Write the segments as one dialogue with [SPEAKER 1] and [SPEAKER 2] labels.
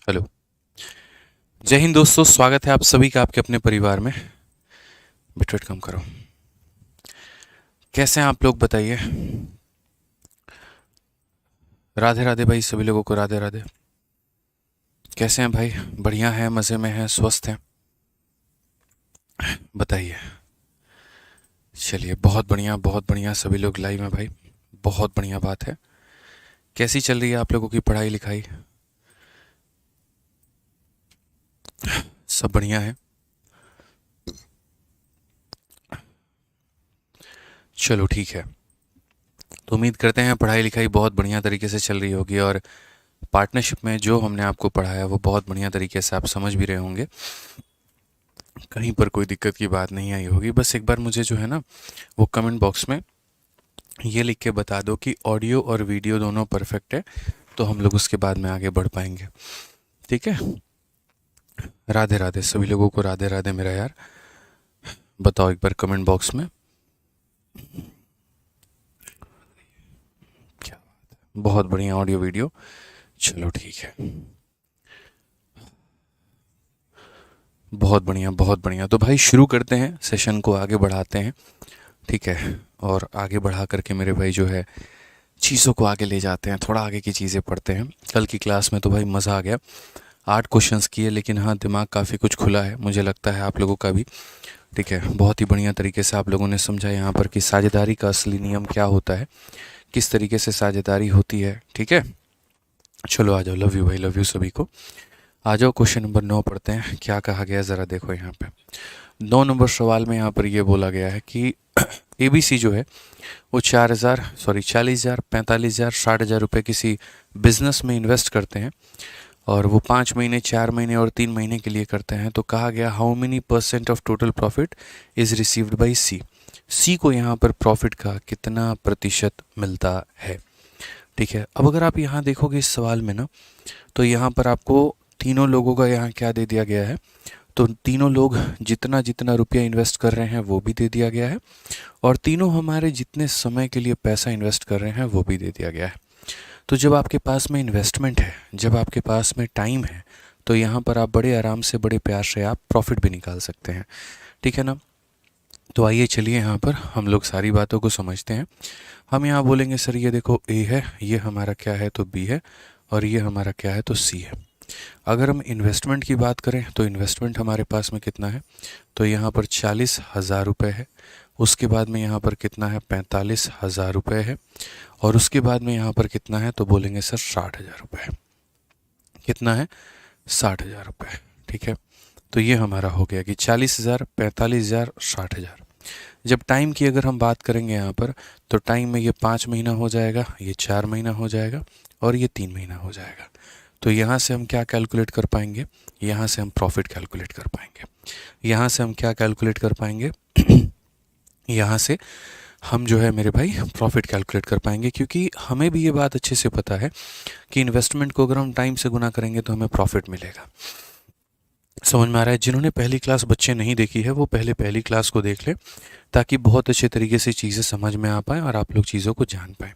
[SPEAKER 1] Hello. जय हिंद दोस्तों, स्वागत है आप सभी का आपके अपने परिवार में। बिटवेट कम करो। कैसे हैं आप लोग बताइए। राधे राधे भाई, सभी लोगों को राधे राधे। कैसे हैं भाई? बढ़िया हैं, मज़े में हैं, स्वस्थ हैं? बताइए। चलिए, बहुत बढ़िया सभी लोग लाइव हैं भाई। बहुत बढ़िया बात है। कैसी चल रही है आप लोगों की पढ़ाई लिखाई? सब बढ़िया है। चलो ठीक है। तो उम्मीद करते हैं पढ़ाई लिखाई बहुत बढ़िया तरीके से चल रही होगी और पार्टनरशिप में जो हमने आपको पढ़ाया वो बहुत बढ़िया तरीके से आप समझ भी रहे होंगे। कहीं पर कोई दिक्कत की बात नहीं आई होगी। बस एक बार मुझे जो है ना, वो कमेंट बॉक्स में ये लिख के बता दो कि ऑडियो और वीडियो दोनों परफेक्ट है, तो हम लोग उसके बाद में आगे बढ़ पाएंगे। ठीक है। राधे राधे सभी लोगों को, राधे राधे मेरा यार। बताओ एक बार कमेंट बॉक्स में। क्या? बहुत बढ़िया ऑडियो वीडियो। चलो ठीक है। बहुत बढ़िया बहुत बढ़िया। तो भाई शुरू करते हैं, सेशन को आगे बढ़ाते हैं। ठीक है। और आगे बढ़ा करके मेरे भाई जो है चीज़ों को आगे ले जाते हैं, थोड़ा आगे की चीज़ें पढ़ते हैं। कल की क्लास में तो भाई मज़ा आ गया। 8 क्वेश्चंस किए, लेकिन हाँ दिमाग काफ़ी कुछ खुला है, मुझे लगता है आप लोगों का भी। ठीक है। बहुत ही बढ़िया तरीके से आप लोगों ने समझा यहाँ पर कि साझेदारी का असली नियम क्या होता है, किस तरीके से साझेदारी होती है। ठीक है। चलो आ जाओ। लव यू भाई, लव यू सभी को। आ जाओ, क्वेश्चन नंबर 9 पढ़ते हैं। क्या कहा गया ज़रा देखो यहाँ पे। 9 नंबर सवाल में यहाँ पर ये बोला गया है कि एबीसी जो है वो 40,000, 45,000, 60,000 रुपये किसी बिजनेस में इन्वेस्ट करते हैं और वो 5 महीने, 4 महीने और 3 महीने के लिए करते हैं। तो कहा गया how many % of total profit is received by C. C को यहाँ पर प्रॉफिट का कितना प्रतिशत मिलता है। ठीक है। अब अगर आप यहाँ देखोगे इस सवाल में ना, तो यहाँ पर आपको तीनों लोगों का यहाँ क्या दे दिया गया है। तो तीनों लोग जितना जितना रुपया इन्वेस्ट कर रहे हैं वो भी दे दिया गया है, और तीनों हमारे जितने समय के लिए पैसा इन्वेस्ट कर रहे हैं वो भी दे दिया गया है। तो जब आपके पास में इन्वेस्टमेंट है, जब आपके पास में टाइम है, तो यहाँ पर आप बड़े आराम से, बड़े प्यार से आप प्रॉफिट भी निकाल सकते हैं। ठीक है ना। तो आइए चलिए यहाँ पर हम लोग सारी बातों को समझते हैं। हम यहाँ बोलेंगे सर ये देखो ए है, ये हमारा क्या है तो बी है, और ये हमारा क्या है तो सी है। अगर हम इन्वेस्टमेंट की बात करें तो इन्वेस्टमेंट हमारे पास में कितना है, तो यहाँ पर 40,000 रुपये है। उसके बाद में यहाँ पर कितना है, 45,000 रुपये है। और उसके बाद में यहाँ पर कितना है, तो बोलेंगे सर 60,000 रुपये। कितना है? 60,000 रुपये। ठीक है। तो ये हमारा हो गया कि 40,000, 45,000, 60,000। जब टाइम की अगर हम बात करेंगे यहाँ पर, तो टाइम में ये 5 महीना हो जाएगा, ये 4 महीना हो जाएगा, और ये 3 महीना हो जाएगा। तो यहाँ से हम क्या कैलकुलेट कर पाएंगे, यहाँ से हम प्रॉफिट कैलकुलेट कर पाएंगे। यहाँ से हम क्या कैलकुलेट कर पाएंगे यहाँ से हम जो है मेरे भाई प्रॉफिट कैलकुलेट कर पाएंगे, क्योंकि हमें भी ये बात अच्छे से पता है कि इन्वेस्टमेंट को अगर हम टाइम से गुना करेंगे तो हमें प्रॉफिट मिलेगा। समझ में आ रहा है? जिन्होंने पहली क्लास बच्चे नहीं देखी है वो पहले पहली क्लास को देख ले, ताकि बहुत अच्छे तरीके से चीज़ें समझ में आ पाएँ और आप लोग चीज़ों को जान पाएँ।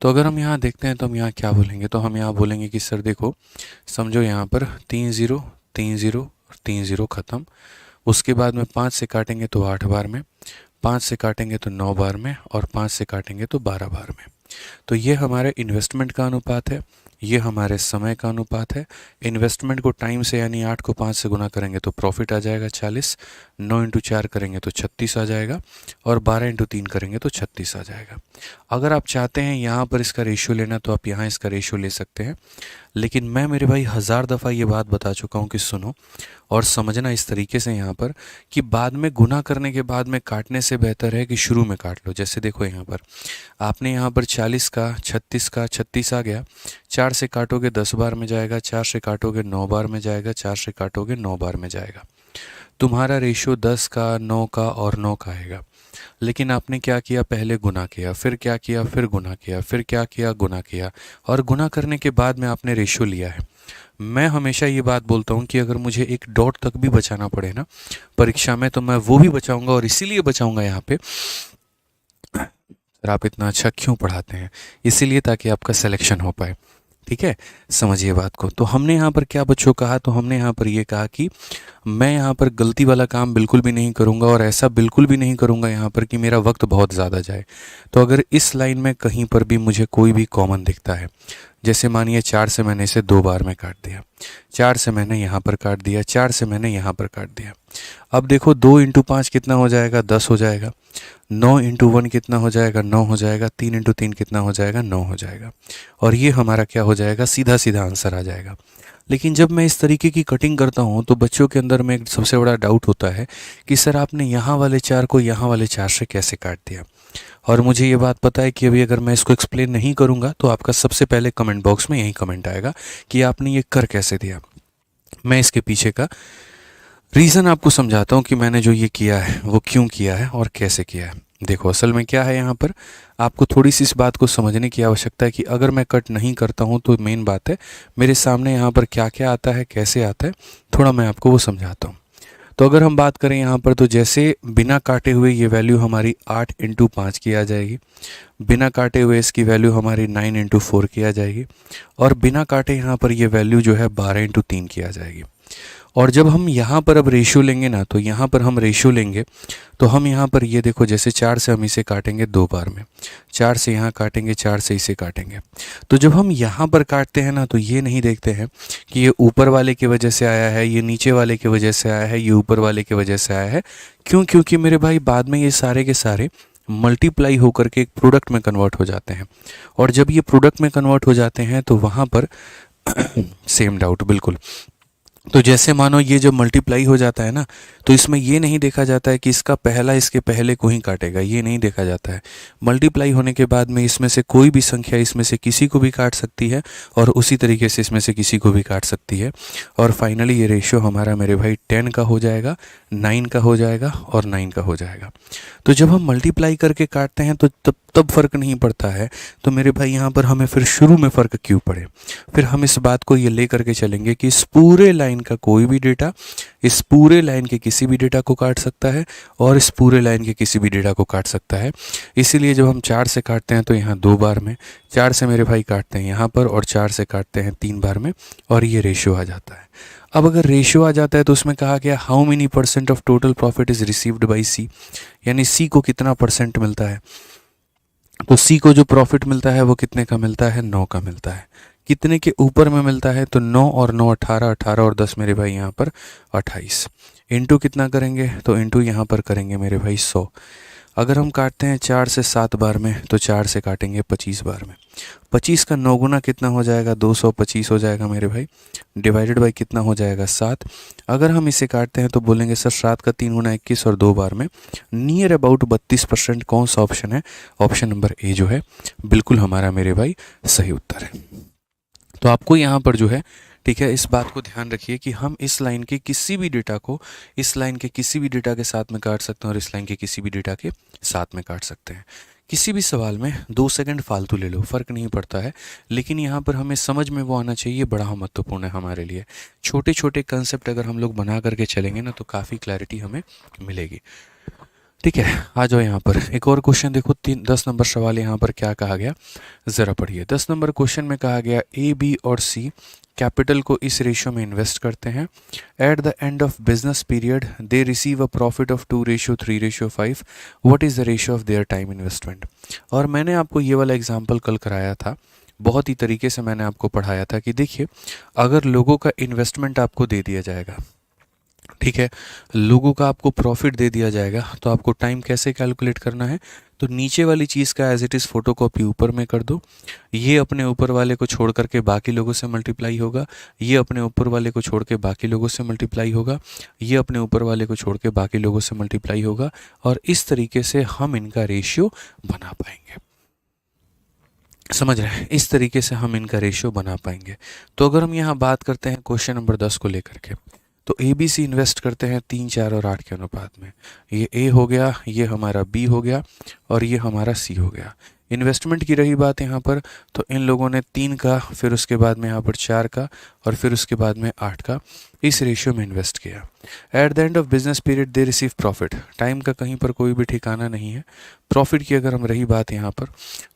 [SPEAKER 1] तो अगर हम यहाँ देखते हैं तो हम यहाँ क्या बोलेंगे, तो हम यहाँ बोलेंगे कि सर देखो, समझो यहाँ पर 3 ज़ीरो, 3 ज़ीरो और 3 ज़ीरो ख़त्म। उसके बाद में 5 से काटेंगे तो 8 बार में, 5 से काटेंगे तो 9 बार में, और 5 से काटेंगे तो 12 बार में। तो ये हमारे इन्वेस्टमेंट का अनुपात है, ये हमारे समय का अनुपात है। इन्वेस्टमेंट को टाइम से यानी 8 को 5 से गुना करेंगे तो प्रॉफिट आ जाएगा 40, 9 इंटू 4 करेंगे तो 36 आ जाएगा, और 12 इंटू 3 करेंगे तो 36 आ जाएगा। अगर आप चाहते हैं यहाँ पर इसका रेशियो लेना तो आप यहाँ इसका रेशियो ले सकते हैं, लेकिन मैं मेरे भाई 1000 दफ़ा ये बात बता चुका हूँ कि सुनो और समझना इस तरीके से यहाँ पर, कि बाद में गुना करने के बाद में काटने से बेहतर है कि शुरू में काट लो। जैसे देखो यहाँ पर आपने यहाँ पर 40 का 36 का 36 आ गया, 4 से काटोगे 10 बार में जाएगा, 4 से काटोगे 9 बार में जाएगा, 4 से काटोगे 9 बार में जाएगा। तुम्हारा रेशियो 10 का, 9 का और 9 का आएगा। लेकिन आपने क्या किया, पहले गुना किया, फिर क्या किया, फिर गुना किया, फिर क्या किया, गुना किया, और गुना करने के बाद में आपने रेशियो लिया है। मैं हमेशा ये बात बोलता हूँ कि अगर मुझे एक डॉट तक भी बचाना पड़े ना परीक्षा में, तो मैं वो भी बचाऊंगा, और इसीलिए बचाऊंगा यहाँ पे। सर आप इतना अच्छा क्यों पढ़ाते हैं? इसीलिए ताकि आपका सिलेक्शन हो पाए। ठीक है, समझिए बात को। तो हमने यहाँ पर क्या बच्चों कहा, तो हमने यहाँ पर ये कहा कि मैं यहाँ पर गलती वाला काम बिल्कुल भी नहीं करूँगा और ऐसा बिल्कुल भी नहीं करूँगा यहाँ पर कि मेरा वक्त बहुत ज़्यादा जाए। तो अगर इस लाइन में कहीं पर भी मुझे कोई भी कॉमन दिखता है, जैसे मानिए 4 से मैंने इसे 2 बार में काट दिया, 4 से मैंने यहाँ पर काट दिया, 4 से मैंने यहाँ पर काट दिया। अब देखो 2 इंटू 5 कितना हो जाएगा, 10 हो जाएगा। 9 इंटू 1 कितना हो जाएगा, 9 हो जाएगा। 3 इंटू 3 कितना हो जाएगा, 9 हो जाएगा। और ये हमारा क्या हो जाएगा, सीधा सीधा आंसर आ जाएगा। लेकिन जब मैं इस तरीके की कटिंग करता हूँ तो बच्चों के अंदर में एक सबसे बड़ा डाउट होता है कि सर आपने यहाँ वाले 4 को यहाँ वाले 4 से कैसे काट दिया। और मुझे ये बात पता है कि अभी अगर मैं इसको एक्सप्लेन नहीं करूँगा तो आपका सबसे पहले कमेंट बॉक्स में यही कमेंट आएगा कि आपने ये कर कैसे दिया। मैं इसके पीछे का रीज़न आपको समझाता हूँ कि मैंने जो ये किया है वो क्यों किया है और कैसे किया है। देखो असल में क्या है, यहाँ पर आपको थोड़ी सी इस बात को समझने की आवश्यकता है कि अगर मैं कट नहीं करता हूँ तो मेन बात है मेरे सामने यहाँ पर क्या क्या आता है, कैसे आता है, थोड़ा मैं आपको वो समझाता हूँ। तो अगर हम बात करें यहाँ पर, तो जैसे बिना काटे हुए ये वैल्यू हमारी 8 इंटू 5 की आ जाएगी, बिना काटे हुए इसकी वैल्यू हमारी 9 इंटू 4 की आ जाएगी, और बिना काटे यहाँ पर ये वैल्यू जो है 12 इंटू 3 की आ जाएगी। और जब हम यहाँ पर अब रेशियो लेंगे ना, तो यहाँ पर हम रेशियो लेंगे तो हम यहाँ पर ये देखो, जैसे 4 से हम इसे काटेंगे 2 बार में, 4 से यहाँ काटेंगे, 4 से इसे काटेंगे। तो जब हम यहाँ पर काटते हैं ना, तो ये नहीं देखते हैं कि ये ऊपर वाले की वजह से आया है, ये नीचे वाले की वजह से आया है, ये ऊपर वाले की वजह से आया है। क्यों? क्योंकि मेरे भाई बाद में ये सारे के सारे मल्टीप्लाई होकर के एक प्रोडक्ट में कन्वर्ट हो जाते हैं। और जब ये प्रोडक्ट में कन्वर्ट हो जाते हैं तो वहाँ पर सेम डाउट बिल्कुल। तो जैसे मानो ये जब मल्टीप्लाई हो जाता है ना, तो इसमें ये नहीं देखा जाता है कि इसका पहला इसके पहले को ही काटेगा, ये नहीं देखा जाता है। मल्टीप्लाई होने के बाद में इसमें से कोई भी संख्या इसमें से किसी को भी काट सकती है और उसी तरीके से इसमें से किसी को भी काट सकती है। और फाइनली ये रेशियो हमारा मेरे भाई 10 का हो जाएगा, 9 का हो जाएगा और 9 का हो जाएगा। तो जब हम मल्टीप्लाई करके काटते हैं तो तब फ़र्क नहीं पड़ता है। तो मेरे भाई यहाँ पर हमें फिर शुरू में फ़र्क क्यों पड़े? फिर हम इस बात को ये ले करके चलेंगे कि इस पूरे लाइन का कोई भी डेटा इस पूरे लाइन के किसी भी डेटा को काट सकता है और इस पूरे लाइन के किसी भी डेटा को काट सकता है। इसीलिए जब हम 4 से काटते हैं तो यहाँ 2 बार में, 4 से मेरे भाई काटते हैं यहाँ पर, और 4 से काटते हैं 3 बार में, और ये रेशियो आ जाता है। अब अगर रेशियो आ जाता है तो उसमें कहा गया how many % of total profit is received by C, यानी सी को कितना % मिलता है। तो सी को जो प्रॉफिट मिलता है वो कितने का मिलता है, 9 का मिलता है। कितने के ऊपर में मिलता है, तो 9 और 9 18, 18 और 10 मेरे भाई यहाँ पर 28। इंटू कितना करेंगे, तो इंटू यहाँ पर करेंगे मेरे भाई 100। अगर हम काटते हैं 4 से 7 बार में, तो 4 से काटेंगे 25 बार में। 25 का 9 गुना कितना हो जाएगा, 225 हो जाएगा मेरे भाई, डिवाइडेड बाई कितना हो जाएगा, 7। अगर हम इसे काटते हैं तो बोलेंगे सर 7 का 3 गुना 21 और 2 बार में, नियर अबाउट 32%। कौन सा ऑप्शन है? ऑप्शन नंबर ए जो है बिल्कुल हमारा मेरे भाई सही उत्तर है। तो आपको यहाँ पर जो है, ठीक है, इस बात को ध्यान रखिए कि हम इस लाइन के किसी भी डेटा को इस लाइन के किसी भी डेटा के साथ में काट सकते हैं और इस लाइन के किसी भी डेटा के साथ में काट सकते हैं। किसी भी सवाल में 2 सेकंड फालतू ले लो, फ़र्क नहीं पड़ता है, लेकिन यहाँ पर हमें समझ में वो आना चाहिए, बड़ा महत्वपूर्ण है हमारे लिए। छोटे छोटे कंसेप्ट अगर हम लोग बना करके चलेंगे ना, तो काफ़ी क्लैरिटी हमें मिलेगी। ठीक है, आ जाओ यहाँ पर एक और क्वेश्चन देखो। 10 नंबर सवाल यहाँ पर क्या कहा गया, ज़रा पढ़िए। 10 नंबर क्वेश्चन में कहा गया ए, बी और सी कैपिटल को इस रेशियो में इन्वेस्ट करते हैं। At the end of business period they receive a profit of 2:3:5। What is the ratio of their time investment. और मैंने आपको ये वाला एग्जाम्पल कल कराया था, बहुत ही तरीके से मैंने आपको पढ़ाया था कि देखिए, अगर लोगों का इन्वेस्टमेंट आपको दे दिया जाएगा, ठीक है, लोगों का आपको प्रॉफिट दे दिया जाएगा, तो आपको टाइम कैसे कैलकुलेट करना है, तो नीचे वाली चीज़ का एज इट इज़ फोटोकॉपी ऊपर में कर दो। ये अपने ऊपर वाले को छोड़ करके बाकी लोगों से मल्टीप्लाई होगा, ये अपने ऊपर वाले को छोड़ के बाकी लोगों से मल्टीप्लाई होगा, ये अपने ऊपर वाले को छोड़ के बाकी लोगों से मल्टीप्लाई होगा, और इस तरीके से हम इनका रेशियो बना पाएंगे। समझ रहे हैं? इस तरीके से हम इनका रेशियो बना पाएंगे। तो अगर हम यहाँ बात करते हैं क्वेश्चन नंबर 10 को लेकर के, तो ए बी सी इन्वेस्ट करते हैं 3, 4 और 8 के अनुपात में। ये ए हो गया, ये हमारा बी हो गया और ये हमारा सी हो गया। इन्वेस्टमेंट की रही बात यहाँ पर, तो इन लोगों ने 3 का, फिर उसके बाद में यहाँ पर 4 का, और फिर उसके बाद में 8 का इस रेशियो में इन्वेस्ट किया। At the end of business period they receive profit. Time का कहीं पर कोई भी ठिकाना नहीं है। प्रॉफिट की अगर हम रही बात यहाँ पर,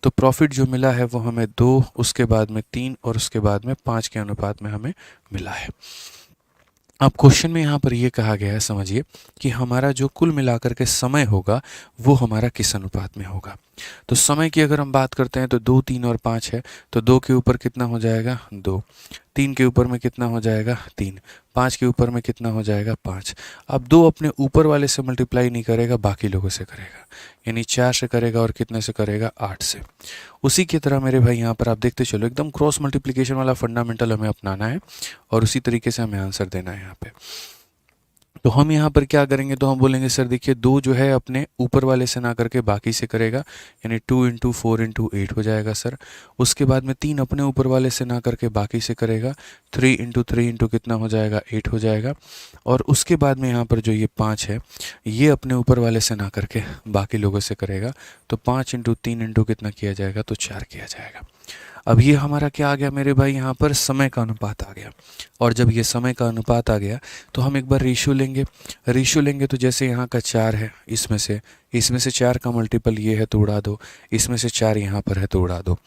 [SPEAKER 1] तो प्रॉफिट जो मिला है वो हमें 2, उसके बाद में 3 और उसके बाद में 5 के अनुपात में हमें मिला है। अब क्वेश्चन में यहाँ पर ये कहा गया है, समझिए कि हमारा जो कुल मिलाकर के समय होगा वो हमारा किस अनुपात में होगा। तो समय की अगर हम बात करते हैं तो 2, 3 और 5 है, तो 2 के ऊपर कितना हो जाएगा 2, 3 के ऊपर में कितना हो जाएगा 3, 5 के ऊपर में कितना हो जाएगा 5। अब 2 अपने ऊपर वाले से मल्टीप्लाई नहीं करेगा, बाकी लोगों से करेगा, यानी 4 से करेगा और कितने से करेगा 8 से। उसी की तरह मेरे भाई यहाँ पर आप देखते चलो, एकदम क्रॉस मल्टीप्लिकेशन वाला फंडामेंटल हमें अपनाना है और उसी तरीके से हमें आंसर देना है यहाँ पे। तो हम यहाँ पर क्या करेंगे, तो हम बोलेंगे सर देखिए 2 जो है अपने ऊपर वाले से ना करके बाकी से करेगा, यानी 2 इंटू 4 इंटू 8 हो जाएगा सर। उसके बाद में 3 अपने ऊपर वाले से ना करके बाकी से करेगा, 3 इंटू 3 इंटू कितना हो जाएगा 8 हो जाएगा। और उसके बाद में यहाँ पर जो ये 5 है, ये अपने ऊपर वाले से ना करके बाकी लोगों से करेगा, तो 5 इंटू 3 इंटू कितना किया जाएगा, तो 4 किया जाएगा। अब ये हमारा क्या आ गया मेरे भाई, यहाँ पर समय का अनुपात आ गया। और जब ये समय का अनुपात आ गया तो हम एक बार रेशियो लेंगे। रेशियो लेंगे तो जैसे यहाँ का 4 है, इसमें से 4 का मल्टीपल ये है तो उड़ा दो, इसमें से 4 यहाँ पर है तो उड़ा दो।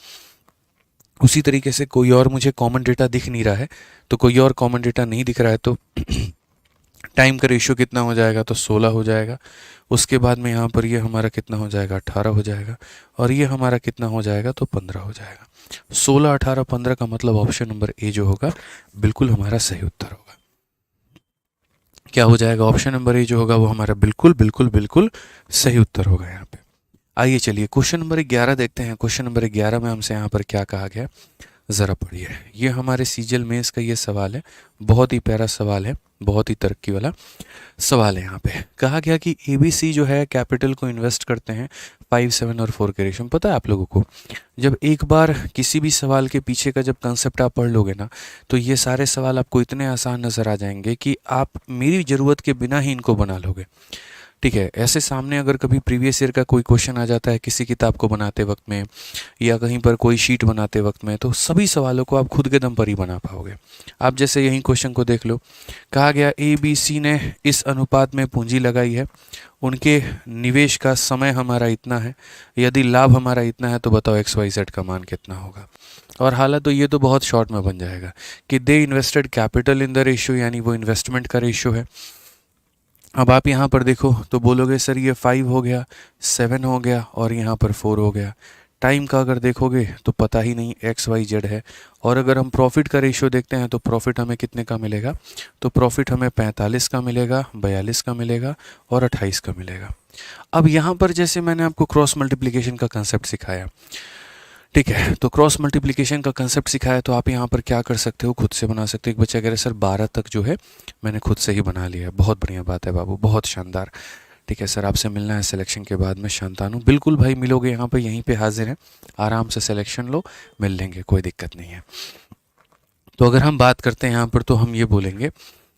[SPEAKER 1] उसी तरीके से कोई और मुझे कॉमन डेटा दिख नहीं रहा है, तो कोई और कॉमन डेटा नहीं दिख रहा है तो टाइम का रेशियो कितना हो जाएगा, तो 16 हो जाएगा। उसके बाद में यहाँ पर ये हमारा कितना हो जाएगा 18 हो जाएगा, और ये हमारा कितना हो जाएगा, तो 15 हो जाएगा। 16, 18, 15 का मतलब ऑप्शन नंबर ए जो होगा बिल्कुल हमारा सही उत्तर होगा। क्या हो जाएगा, ऑप्शन नंबर ए जो होगा वो हमारा बिल्कुल बिल्कुल बिल्कुल सही उत्तर होगा यहाँ पे। आइए चलिए क्वेश्चन नंबर 11 देखते हैं। क्वेश्चन नंबर 11 में हमसे यहाँ पर क्या कहा गया, ज़रा पढ़िए। ये हमारे सीजीएल मेंस का ये सवाल है, बहुत ही प्यारा सवाल है, बहुत ही तरक्की वाला सवाल है। यहाँ पे कहा गया कि एबीसी जो है कैपिटल को इन्वेस्ट करते हैं 5, 7 और 4 के रेशियो में। पता है आप लोगों को, जब एक बार किसी भी सवाल के पीछे का जब कंसेप्ट आप पढ़ लोगे ना, तो ये सारे सवाल आपको इतने आसान नज़र आ जाएंगे कि आप मेरी ज़रूरत के बिना ही इनको बना लोगे। ठीक है, ऐसे सामने अगर कभी प्रीवियस ईयर का कोई क्वेश्चन आ जाता है किसी किताब को बनाते वक्त में या कहीं पर कोई शीट बनाते वक्त में, तो सभी सवालों को आप खुद के दम पर ही बना पाओगे। आप जैसे यही क्वेश्चन को देख लो, कहा गया ABC ने इस अनुपात में पूंजी लगाई है, उनके निवेश का समय हमारा इतना है, यदि लाभ हमारा इतना है तो बताओ XYZ का मान कितना होगा। और हालांकि तो ये तो बहुत शॉर्ट में बन जाएगा कि दे invested capital in the ratio, यानी वो इन्वेस्टमेंट का रेशियो है। अब आप यहाँ पर देखो तो बोलोगे सर ये 5 हो गया, 7 हो गया और यहाँ पर 4 हो गया। टाइम का अगर देखोगे तो पता ही नहीं, XYZ है। और अगर हम प्रॉफिट का रेशियो देखते हैं तो प्रॉफिट हमें कितने का मिलेगा, तो प्रॉफिट हमें 45 का मिलेगा, 42 का मिलेगा और 28 का मिलेगा। अब यहाँ पर जैसे मैंने आपको क्रॉस मल्टीप्लिकेशन का कंसेप्ट सिखाया, ठीक है, तो क्रॉस मल्टीप्लिकेशन का कंसेप्ट सिखाया, तो आप यहाँ पर क्या कर सकते हो, खुद से बना सकते हो। एक बच्चा कह रहा है सर 12 तक जो है मैंने खुद से ही बना लिया है। बहुत बढ़िया बात है बाबू, बहुत शानदार। ठीक है सर, आपसे मिलना है सिलेक्शन के बाद में शांतानु। बिल्कुल भाई मिलोगे, यहाँ पर यहीं पे हाजिर हैं, आराम से सिलेक्शन लो, मिल लेंगे, कोई दिक्कत नहीं है। तो अगर हम बात करते हैं यहाँ पर, तो हम ये बोलेंगे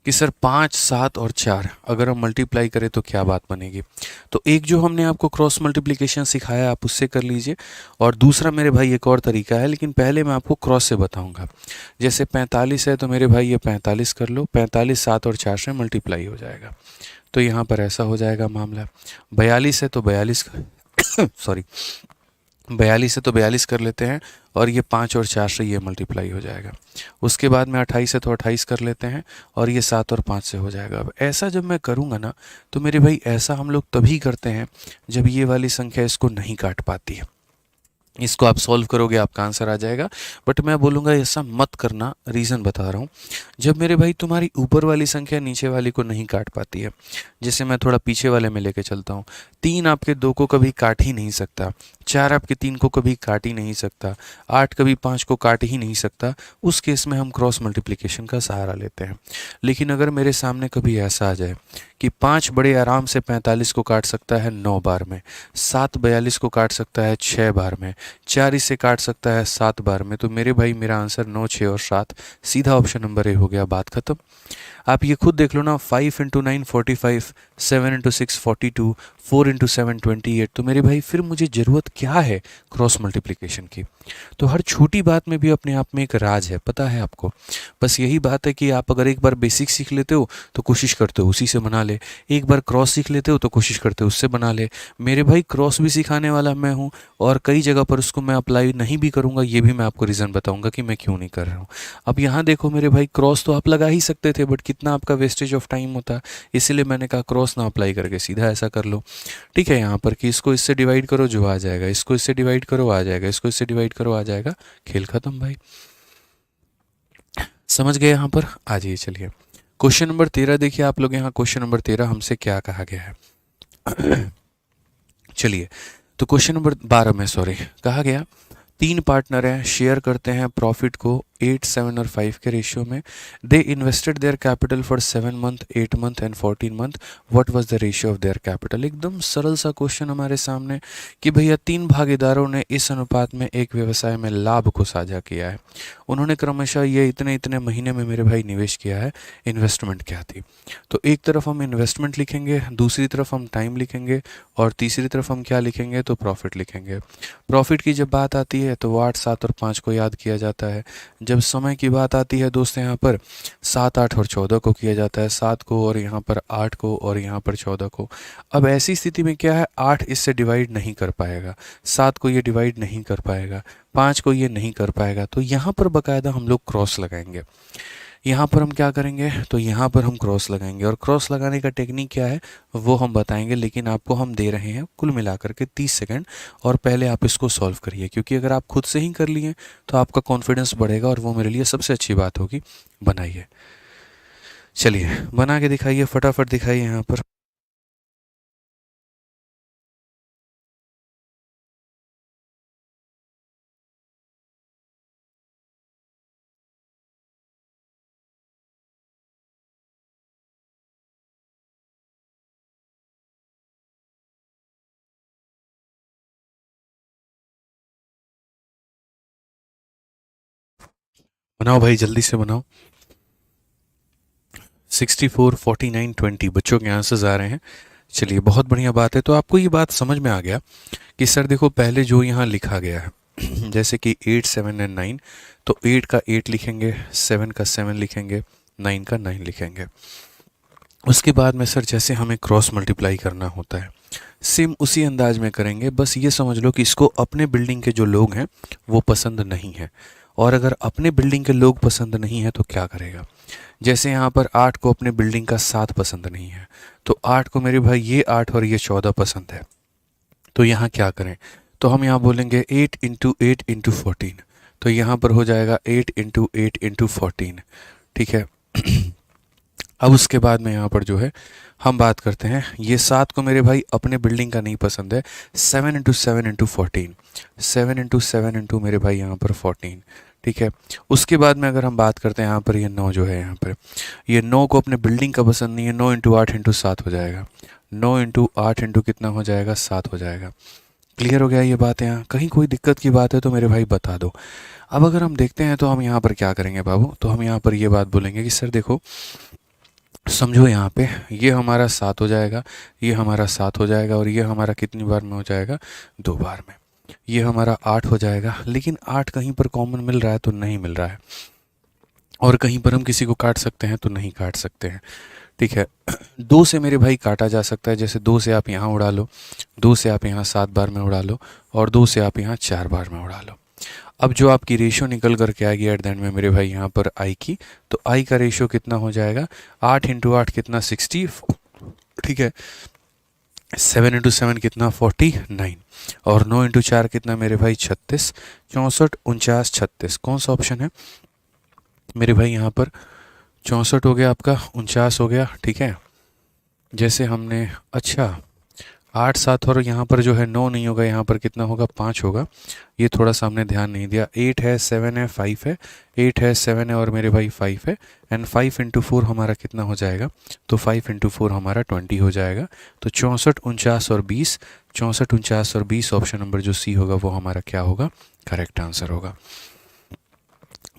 [SPEAKER 1] कि सर 5, 7 और 4 अगर हम मल्टीप्लाई करें तो क्या बात बनेगी। तो एक जो हमने आपको क्रॉस मल्टीप्लिकेशन सिखाया आप उससे कर लीजिए, और दूसरा मेरे भाई एक और तरीका है, लेकिन पहले मैं आपको क्रॉस से बताऊंगा। जैसे 45 है तो मेरे भाई ये 45 कर लो, 45 7 और 4 से मल्टीप्लाई हो जाएगा, तो यहाँ पर ऐसा हो जाएगा मामला। 42 है तो 42 सॉरी 42 है तो 42 कर लेते हैं, और ये 5 और 4 से ये मल्टीप्लाई हो जाएगा। उसके बाद में 28 है तो 28 कर लेते हैं, और ये 7 और 5 से हो जाएगा। अब ऐसा जब मैं करूँगा ना, तो मेरे भाई ऐसा हम लोग तभी करते हैं जब ये वाली संख्या इसको नहीं काट पाती है। इसको आप सॉल्व करोगे आपका आंसर आ जाएगा, बट मैं बोलूँगा ऐसा मत करना, रीज़न बता रहा हूँ। जब मेरे भाई तुम्हारी ऊपर वाली संख्या नीचे वाली को नहीं काट पाती है, जैसे मैं थोड़ा पीछे वाले में लेके चलता हूँ, 3 आपके 2 को कभी काट ही नहीं सकता, 4 आपके 3 को कभी काट ही नहीं सकता, 8 कभी 5 को काट ही नहीं सकता, उस केस में हम क्रॉस मल्टीप्लिकेशन का सहारा लेते हैं। लेकिन अगर मेरे सामने कभी ऐसा आ जाए कि 5 बड़े आराम से 45 को काट सकता है 9 बार में, 7 42 को काट सकता है 6 बार में, 4 इसे काट सकता है 7 बार में। तो मेरे भाई मेरा आंसर 9, 6 और 7, सीधा ऑप्शन नंबर ए हो गया, बात खत्म। आप ये खुद देख लो ना, 5 इंटू 9 45, 7 इंटू 6 42, 4 इंटू 7 28। तो मेरे भाई फिर मुझे ज़रूरत क्या है क्रॉस मल्टीप्लिकेशन की? तो हर छोटी बात में भी अपने आप में एक राज है, पता है आपको। बस यही बात है कि आप अगर एक बार बेसिक सीख लेते हो तो कोशिश करते हो उसी से बना ले, एक बार क्रॉस सीख लेते हो तो कोशिश करते हो उससे बना ले। मेरे भाई क्रॉस भी सिखाने वाला मैं हूँ, और कई जगह पर उसको मैं अप्लाई नहीं भी करूँगा, ये भी मैं आपको रीज़न बताऊँगा कि मैं क्यों नहीं कर रहा हूँ। अब यहाँ देखो मेरे भाई, क्रॉस तो आप लगा ही सकते थे, बट कितना आपका वेस्टेज ऑफ टाइम होता, इसीलिए मैंने कहा क्रॉस ना अप्लाई करके सीधा ऐसा कर लो। ठीक है, यहाँ पर कि इसको इससे डिवाइड करो जो आ जाएगा, इसको इससे डिवाइड करो आ जाएगा, इसको इससे डिवाइड करो आ जाएगा, खेल खत्म भाई। समझ गए यहाँ पर? आ जाइए चलिए क्वेश्चन नंबर 13 देखिए आप लोग। यहाँ क्वेश्चन नंबर 13 हमसे क्या कहा गया है? चलिए, तो क्वेश्चन नंबर 12 में सॉरी कहा गया, 3 पार्टनर हैं, शेयर करते हैं प्रॉफिट को 8, 7 और 5 के रेशियो में। दे invested their capital for 7 month, 8 month and 14 month. What was the ratio of their capital? एकदम सरल सा क्वेश्चन हमारे सामने कि भैया 3 भागीदारों ने इस अनुपात में एक व्यवसाय में लाभ को साझा किया है। उन्होंने क्रमशः ये इतने इतने महीने में मेरे भाई निवेश किया है। इन्वेस्टमेंट क्या थी? तो एक तरफ हम इन्वेस्टमेंट लिखेंगे, दूसरी तरफ हम टाइम लिखेंगे, और तीसरी तरफ हम क्या लिखेंगे? तो प्रॉफिट लिखेंगे। प्रॉफिट की जब बात आती है तो 8, 7 और 5 को याद किया जाता है। जब समय की बात आती है दोस्तों, यहाँ पर 7, 8 और 14 को किया जाता है, 7 को और यहाँ पर 8 को और यहाँ पर 14 को। अब ऐसी स्थिति में क्या है, 8 इससे डिवाइड नहीं कर पाएगा, 7 को ये डिवाइड नहीं कर पाएगा, 5 को ये नहीं कर पाएगा। तो यहाँ पर बाकायदा हम लोग क्रॉस लगाएंगे। यहाँ पर हम क्या करेंगे? तो यहाँ पर हम क्रॉस लगाएंगे, और क्रॉस लगाने का टेक्निक क्या है वो हम बताएंगे, लेकिन आपको हम दे रहे हैं कुल मिलाकर के 30 सेकंड, और पहले आप इसको सॉल्व करिए, क्योंकि अगर आप खुद से ही कर लिए तो आपका कॉन्फिडेंस बढ़ेगा, और वो मेरे लिए सबसे अच्छी बात होगी। बनाइए, चलिए बना के दिखाइए, फटाफट दिखाइए यहाँ पर। बनाओ भाई, जल्दी से बनाओ। 64, 49, 20 बच्चों के आंसर्स आ रहे हैं। चलिए बहुत बढ़िया बात है। तो आपको ये बात समझ में आ गया कि सर देखो, पहले जो यहाँ लिखा गया है जैसे कि 8, 7 एंड 9, तो 8 का 8 लिखेंगे, 7 का 7 लिखेंगे, 9 का 9 लिखेंगे। उसके बाद में सर जैसे हमें क्रॉस मल्टीप्लाई करना होता है, सेम उसी अंदाज में करेंगे। बस ये समझ लो कि इसको अपने बिल्डिंग के जो लोग हैं वो पसंद नहीं है, और अगर अपने बिल्डिंग के लोग पसंद नहीं है तो क्या करेगा? जैसे यहाँ पर 8 को अपने बिल्डिंग का 7 पसंद नहीं है, तो 8 को मेरे भाई ये 8 और ये 14 पसंद है। तो यहाँ क्या करें? तो हम यहाँ बोलेंगे 8 इंटू 8 इंटू 14। तो यहाँ पर हो जाएगा 8 इंटू 8 इंटू 14। ठीक है अब उसके बाद में यहाँ पर जो है हम बात करते हैं, ये 7 को मेरे भाई अपने बिल्डिंग का नहीं पसंद है, 7 इंटू 7 इंटू 14, 7 इंटू 7 इंटू मेरे भाई यहाँ पर 14। ठीक है, उसके बाद में अगर हम बात करते हैं यहाँ पर, ये 9 जो है यहाँ पर, ये 9 को अपने बिल्डिंग का पसंद नहीं है, 9 इंटू 8 इंटू 7 हो जाएगा, 9 इंटू 8 इंटू कितना हो जाएगा? 7 हो जाएगा। क्लियर हो गया ये बात? यहाँ कहीं कोई दिक्कत की बात है तो मेरे भाई बता दो। अब अगर हम देखते हैं तो हम यहाँ पर क्या करेंगे बाबू? तो हम यहाँ पर ये बात बोलेंगे कि सर देखो, समझो यहाँ पे ये हमारा 7 हो जाएगा, ये हमारा 7 हो जाएगा, और ये हमारा कितनी बार में हो जाएगा? 2 बार में। ये हमारा 8 हो जाएगा, लेकिन 8 कहीं पर कॉमन मिल रहा है तो नहीं मिल रहा है, और कहीं पर हम किसी को काट सकते हैं तो नहीं काट सकते हैं। ठीक है 2 से मेरे भाई काटा जा सकता है, जैसे 2 से आप यहाँ उड़ा लो, 2 से आप यहाँ 7 बार में उड़ा लो, और 2 से आप यहाँ 4 बार में उड़ा लो। अब जो आपकी रेशियो निकल करके आएगी एट द एंड में मेरे भाई यहाँ पर आई की, तो आई का रेशियो कितना हो जाएगा? 8 इंटू 8 कितना? 60। ठीक है, 7 इंटू 7 कितना? 49, और 9 इंटू 4 कितना मेरे भाई? 36, 64, 49, 36। कौन सा ऑप्शन है मेरे भाई? यहाँ पर 64 हो गया आपका, 49 हो गया। ठीक है, जैसे हमने, अच्छा 8 7 और यहाँ पर जो है 9 नहीं होगा, यहाँ पर कितना होगा 5 होगा। ये थोड़ा सा हमने ध्यान नहीं दिया। 8 है 7 है 5 है, 8 है 7 है और मेरे भाई 5 है, एंड 5 इंटू 4 हमारा कितना हो जाएगा, तो 5 इंटू 4 हमारा 20 हो जाएगा। तो 64 49 और 20, 64 49 और 20 ऑप्शन नंबर जो सी होगा वो हमारा क्या होगा, करेक्ट आंसर होगा।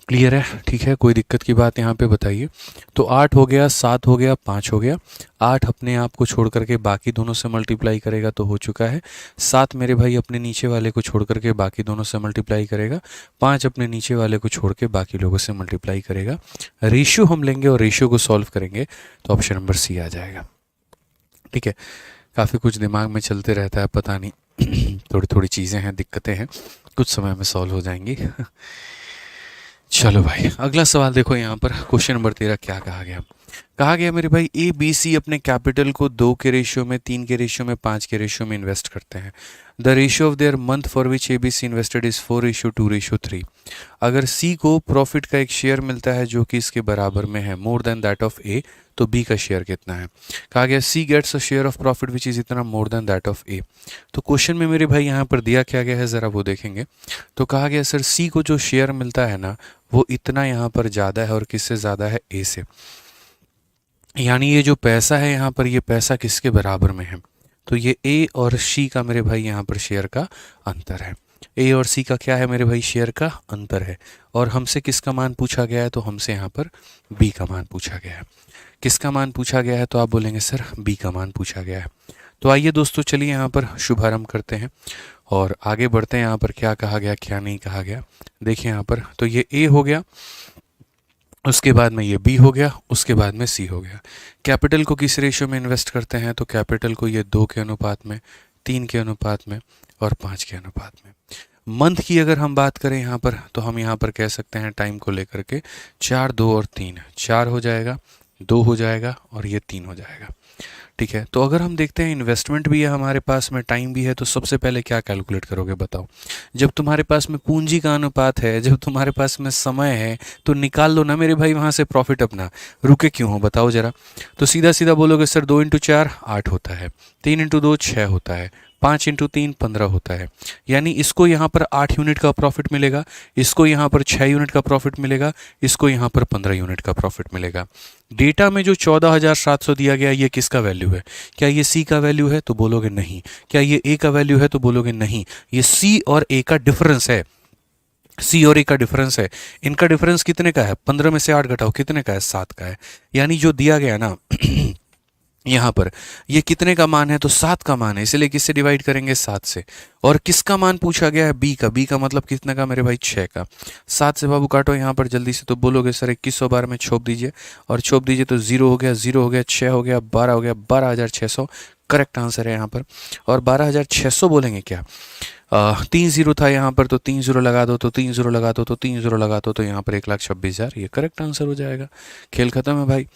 [SPEAKER 1] क्लियर है? ठीक है, कोई दिक्कत की बात यहाँ पे बताइए। तो 8 हो गया, 7 हो गया, 5 हो गया। 8 अपने आप को छोड़ करके बाकी दोनों से मल्टीप्लाई करेगा तो हो चुका है। 7 मेरे भाई अपने नीचे वाले को छोड़ करके बाकी दोनों से मल्टीप्लाई करेगा। 5 अपने नीचे वाले को छोड़ के बाकी लोगों से मल्टीप्लाई करेगा। रेशियो हम लेंगे और रेशियो को सॉल्व करेंगे तो ऑप्शन नंबर सी आ जाएगा। ठीक है, काफ़ी कुछ दिमाग में चलते रहता है, पता नहीं थोड़ी थोड़ी चीज़ें हैं, दिक्कतें हैं, कुछ समय में सॉल्व हो जाएंगी। चलो भाई, अगला सवाल देखो। यहाँ पर क्वेश्चन नंबर 13 क्या कहा गया। कहा गया मेरे भाई ए बी सी अपने कैपिटल को 2 के रेशियो में, 3 के रेशियो में, 5 के रेशियो में इन्वेस्ट करते हैं। The ratio of their month for which A B C invested is 4:2:3। अगर सी को प्रॉफिट का एक शेयर मिलता है जो कि इसके बराबर में है, more than that of A, तो बी का शेयर कितना है। कहा गया C gets a share of profit which is इतना more than that of A. तो क्वेश्चन में मेरे भाई यहाँ पर दिया क्या गया है, ज़रा वो देखेंगे। तो कहा गया सर सी को जो शेयर मिलता है ना, वो इतना यहाँ पर ज़्यादा है और किससे ज़्यादा है, ए से। यानी ये जो पैसा है यहाँ पर, ये पैसा किसके बराबर में है, तो ये ए और सी का मेरे भाई यहाँ पर शेयर का अंतर है। ए और सी का क्या है मेरे भाई, शेयर का अंतर है। और हमसे किसका मान पूछा गया है, तो हमसे यहाँ पर बी का मान पूछा गया है। किसका मान पूछा गया है, तो आप बोलेंगे सर बी का मान पूछा गया है। तो आइए दोस्तों, चलिए यहाँ पर शुभारंभ करते हैं और आगे बढ़ते हैं। यहाँ पर क्या कहा गया, क्या नहीं कहा गया, देखिए यहाँ पर। तो ये ए हो गया, उसके बाद में ये बी हो गया, उसके बाद में सी हो गया। कैपिटल को किस रेशियो में इन्वेस्ट करते हैं, तो कैपिटल को ये 2 के अनुपात में, 3 के अनुपात में और 5 के अनुपात में। मंथ की अगर हम बात करें यहाँ पर, तो हम यहाँ पर कह सकते हैं टाइम को लेकर के 4 2 और 3, 4 हो जाएगा, 2 हो जाएगा और ये 3 हो जाएगा। ठीक है, तो अगर हम देखते हैं इन्वेस्टमेंट भी है हमारे पास में, टाइम भी है, तो सबसे पहले क्या कैलकुलेट करोगे बताओ। जब तुम्हारे पास में पूंजी का अनुपात है, जब तुम्हारे पास में समय है, तो निकाल लो ना मेरे भाई वहाँ से प्रॉफिट अपना, रुके क्यों हो बताओ ज़रा। तो सीधा सीधा बोलोगे सर 2 × 4 8 होता है, 3 × 2 6 होता है, 5 × 3 15 होता है। यानी इसको यहाँ पर 8 यूनिट का प्रॉफिट मिलेगा, इसको यहाँ पर 6 यूनिट का प्रॉफिट मिलेगा, इसको यहाँ पर 15 यूनिट का प्रॉफिट मिलेगा। डेटा में जो 14,700 दिया गया, ये किसका वैल्यू है, क्या ये सी का वैल्यू है, तो बोलोगे नहीं। क्या ये ए का वैल्यू है, तो बोलोगे नहीं। ये सी और ए का डिफरेंस है, सी और ए का डिफरेंस है। इनका डिफरेंस कितने का है, 15 में से 8 घटाओ, कितने का है, 7 का है। यानी जो दिया गया ना यहाँ पर, ये कितने का मान है, तो 7 का मान है, इसलिए किससे डिवाइड करेंगे, 7 से। और किसका मान पूछा गया है, बी का। बी का मतलब कितने का मेरे भाई, 6 का। 7 से बाबू काटो यहाँ पर जल्दी से, तो बोलोगे सर 2100 बार में छोप दीजिए, और छोप दीजिए तो 0 हो गया, 0 हो गया, 6 हो गया, 12 हो गया, 12,600 करेक्ट आंसर है यहाँ पर। और 12,600 बोलेंगे क्या, 3 0 था यहाँ पर, तो 3 0 लगा दो, तो 3 0 लगा दो, तो 3 0 लगा दो, तो यहाँ पर 1,26,000, ये करेक्ट आंसर हो जाएगा। खेल खत्म है भाई।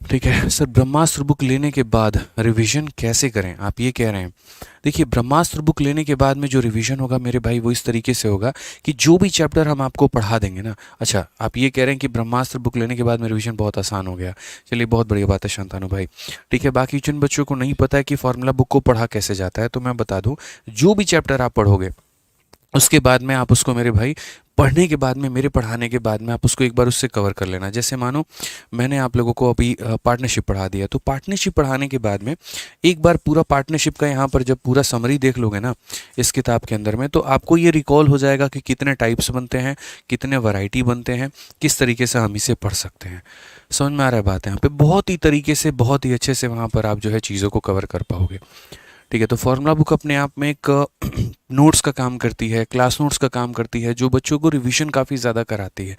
[SPEAKER 1] ठीक है सर, ब्रह्मास्त्र बुक लेने के बाद रिवीजन कैसे करें, आप ये कह रहे हैं। देखिए, ब्रह्मास्त्र बुक लेने के बाद में जो रिवीजन होगा मेरे भाई, वो इस तरीके से होगा कि जो भी चैप्टर हम आपको पढ़ा देंगे ना। अच्छा, आप ये कह रहे हैं कि ब्रह्मास्त्र बुक लेने के बाद में रिवीजन बहुत आसान हो गया। चलिए, बहुत बढ़िया बात है शांतानु भाई। ठीक है, बाकी जिन बच्चों को नहीं पता है कि फार्मूला बुक को पढ़ा कैसे जाता है, तो मैं बता दूँ, जो भी चैप्टर आप पढ़ोगे उसके बाद में आप उसको मेरे भाई पढ़ने के बाद में, मेरे पढ़ाने के बाद में आप उसको एक बार उससे कवर कर लेना। जैसे मानो मैंने आप लोगों को अभी पार्टनरशिप पढ़ा दिया, तो पार्टनरशिप पढ़ाने के बाद में एक बार पूरा पार्टनरशिप का यहाँ पर जब पूरा समरी देख लोगे ना इस किताब के अंदर में, तो आपको ये रिकॉल हो जाएगा कि कितने टाइप्स बनते हैं, कितने वैरायटी बनते हैं, किस तरीके से हम इसे पढ़ सकते हैं। समझ में आ रहा है बात, यहाँ पे बहुत ही तरीके से, बहुत ही अच्छे से वहाँ पर आप जो है चीज़ों को कवर कर पाओगे। ठीक है, तो फार्मूला बुक अपने आप में एक नोट्स का काम करती है, क्लास नोट्स का काम करती है, जो बच्चों को रिवीजन काफ़ी ज़्यादा कराती है।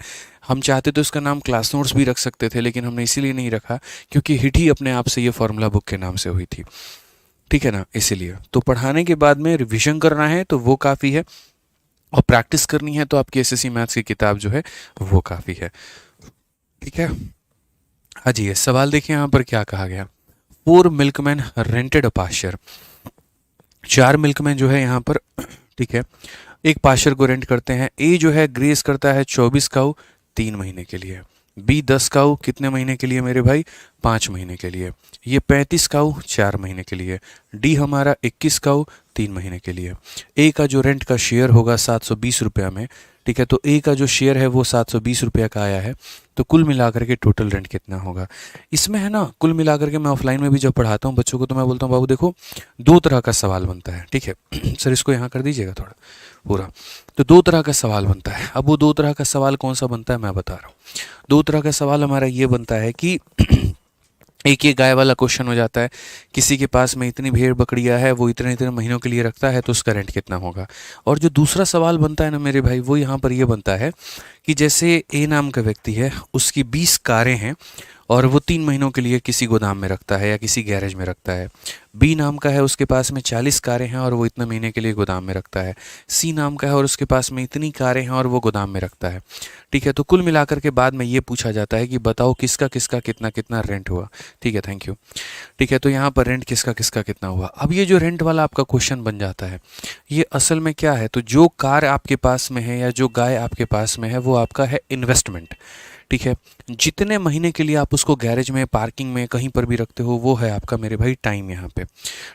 [SPEAKER 1] हम चाहते तो इसका नाम क्लास नोट्स भी रख सकते थे, लेकिन हमने इसीलिए नहीं रखा क्योंकि हिट ही अपने आप से ये फार्मूला बुक के नाम से हुई थी। ठीक है ना, इसीलिए। तो पढ़ाने के बाद में रिवीजन करना है तो वो काफ़ी है, और प्रैक्टिस करनी है तो आपकी एसएससी मैथ्स की किताब जो है वो काफ़ी है। ठीक है, हाँ जी, ये सवाल देखिए यहाँ पर क्या कहा गया। 4 milkman rented a pasture. 4 milkman जो है यहाँ पर, ठीक है, एक पास्चर को रेंट करते हैं। ए जो है ग्रेस करता है 24 काऊ 3 महीने के लिए। बी 10 काऊ कितने महीने के लिए मेरे भाई, 5 महीने के लिए। ये 35 काऊ 4 महीने के लिए। डी हमारा 21 काऊ 3 महीने के लिए। ए का जो रेंट का शेयर होगा 720 रुपया में, ठीक है, तो ए का जो शेयर है वो 720 रुपया का आया है, तो कुल मिलाकर के टोटल रेंट कितना होगा। इसमें है ना, कुल मिलाकर के मैं ऑफलाइन में भी जब पढ़ाता हूँ बच्चों को तो मैं बोलता हूँ बाबू देखो 2 तरह का सवाल बनता है, ठीक है। सर इसको यहाँ कर दीजिएगा थोड़ा पूरा। तो 2 तरह का सवाल बनता है। अब वो 2 तरह का सवाल कौन सा बनता है मैं बता रहा हूँ। 2 तरह का सवाल हमारा ये बनता है कि एक ये गाय वाला क्वेश्चन हो जाता है, किसी के पास में इतनी भेड़ बकरियां है, वो इतने इतने महीनों के लिए रखता है, तो उसका रेंट कितना होगा। और जो दूसरा सवाल बनता है ना मेरे भाई, वो यहाँ पर ये बनता है कि जैसे ए नाम का व्यक्ति है, उसकी 20 कारें हैं और वो 3 महीनों के लिए किसी गोदाम में रखता है या किसी गैरेज में रखता है। बी नाम का है, उसके पास में 40 कारें हैं और वो इतने महीने के लिए गोदाम में रखता है। सी नाम का है और उसके पास में इतनी कारें हैं और वो गोदाम में रखता है, ठीक है। तो कुल मिलाकर के बाद में ये पूछा जाता है कि बताओ किसका किसका कितना कितना रेंट हुआ, ठीक है, थैंक यू, ठीक है। तो यहाँ पर रेंट किसका किसका कितना हुआ। अब ये जो रेंट वाला आपका क्वेश्चन बन जाता है, ये असल में क्या है, तो जो कार आपके पास में है या जो गाय आपके पास में है वो आपका है इन्वेस्टमेंट, ठीक है। जितने महीने के लिए आप उसको गैरेज में, पार्किंग में, कहीं पर भी रखते हो, वो है आपका मेरे भाई टाइम यहाँ पे,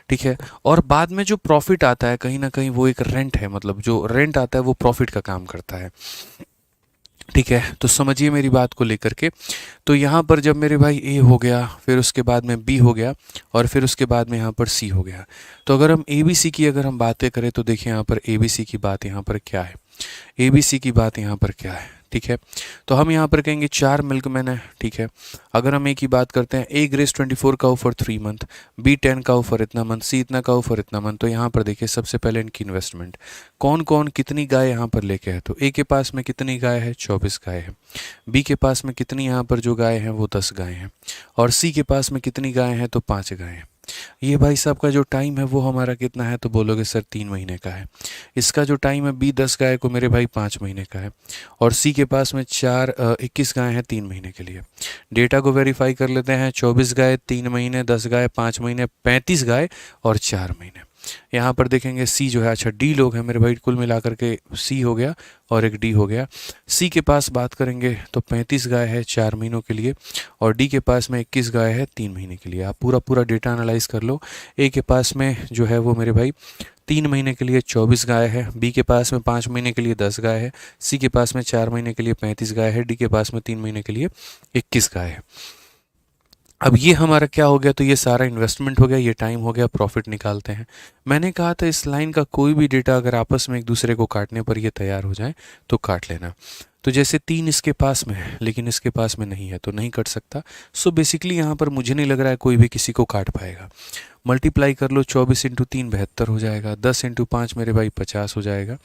[SPEAKER 1] ठीक है। और बाद में जो प्रॉफिट आता है कहीं ना कहीं वो एक रेंट है, मतलब जो रेंट आता है वो प्रॉफिट का काम करता है, ठीक है। तो समझिए मेरी बात को लेकर के। तो यहाँ पर जब मेरे भाई ए हो गया, फिर उसके बाद में बी हो गया और फिर उसके बाद में यहाँ पर सी हो गया। तो अगर हम ए बी सी की अगर हम बातें करें तो देखिए यहाँ पर ए बी सी की बात यहाँ पर क्या है, ए बी सी की बात यहाँ पर क्या है, ठीक है। तो हम यहाँ पर कहेंगे 4 मिल्कमैन है, ठीक है। अगर हम ए की बात करते हैं, A grazed 24 cow for 3 month, B 10 cow for इतना मंथ, सी इतना काउ फॉर इतना मंथ। तो यहाँ पर देखिए सबसे पहले इनकी इन्वेस्टमेंट, कौन कौन कितनी गाय यहाँ पर लेके है। तो ए के पास में कितनी गाय है, 24 गाय है। बी के पास में कितनी यहाँ पर जो गाय हैं वो 10 गाय हैं। और सी के पास में कितनी गाय हैं, तो 5 गाय हैं। ये भाई साहब का जो टाइम है वो हमारा कितना है, तो बोलोगे सर 3 महीने का है। इसका जो टाइम है बी 10 गाय को मेरे भाई 5 महीने का है। और सी के पास में 21 गाय हैं 3 महीने के लिए। डेटा को वेरीफाई कर लेते हैं, 24 गाय 3 महीने, 10 गाय 5 महीने, 35 गाय और 4 महीने। यहाँ पर देखेंगे सी जो है, अच्छा डी लोग हैं मेरे भाई, कुल मिलाकर के सी हो गया और एक डी हो गया। सी के पास बात करेंगे तो 35 गाय है 4 महीनों के लिए और डी के पास में 21 गाय है 3 महीने के लिए। आप पूरा पूरा डेटा एनालाइज कर लो। ए के पास में जो है वो मेरे भाई 3 महीने के लिए 24 गाय है, बी के पास में 5 महीने के लिए 10 गाय है, सी के पास में 4 महीने के लिए 35 गाय है, डी के पास में 3 महीने के लिए 21 गाय है। अब ये हमारा क्या हो गया, तो ये सारा इन्वेस्टमेंट हो गया, ये टाइम हो गया, प्रॉफिट निकालते हैं। मैंने कहा था इस लाइन का कोई भी डेटा अगर आपस में एक दूसरे को काटने पर ये तैयार हो जाए तो काट लेना। तो जैसे 3 इसके पास में है लेकिन इसके पास में नहीं है तो नहीं कट सकता। सो बेसिकली यहाँ पर मुझे नहीं लग रहा है कोई भी किसी को काट पाएगा। मल्टीप्लाई कर लो, 24 इंटू 3 72 हो जाएगा, 10 इंटू 5 मेरे भाई 50 हो जाएगा,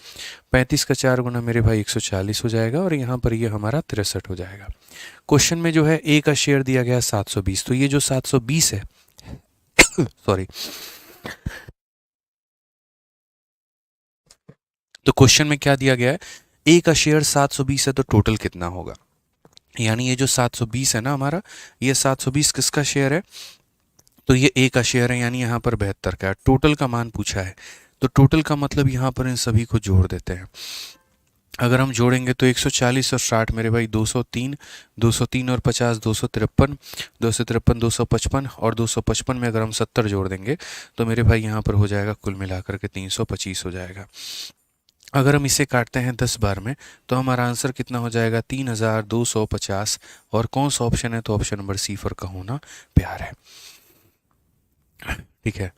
[SPEAKER 1] 35 का 4 गुना मेरे भाई 140 हो जाएगा और यहाँ पर ये हमारा 63 हो जाएगा। क्वेश्चन में जो है ए का शेयर दिया गया 720, तो ये जो 720 है सॉरी, तो क्वेश्चन में क्या दिया गया है, ए का शेयर 720 है तो टोटल कितना होगा। यानी ये जो 720 है ना हमारा, ये 720 किसका शेयर है, तो ये ए का शेयर है, यानी यहाँ पर 72 का टोटल का मान पूछा है। तो टोटल का मतलब यहाँ पर इन सभी को जोड़ देते हैं। अगर हम जोड़ेंगे तो 140 और 60 मेरे भाई 203, 203 और 50 253, 253 255 और 255 में अगर हम 70 जोड़ देंगे तो मेरे भाई यहाँ पर हो जाएगा कुल मिलाकर के 325 हो जाएगा। अगर हम इसे काटते हैं 10 बार में तो हमारा आंसर कितना हो जाएगा, 3250। और कौन सा ऑप्शन है, तो ऑप्शन नंबर सी फॉर का होना प्यार है, ठीक है।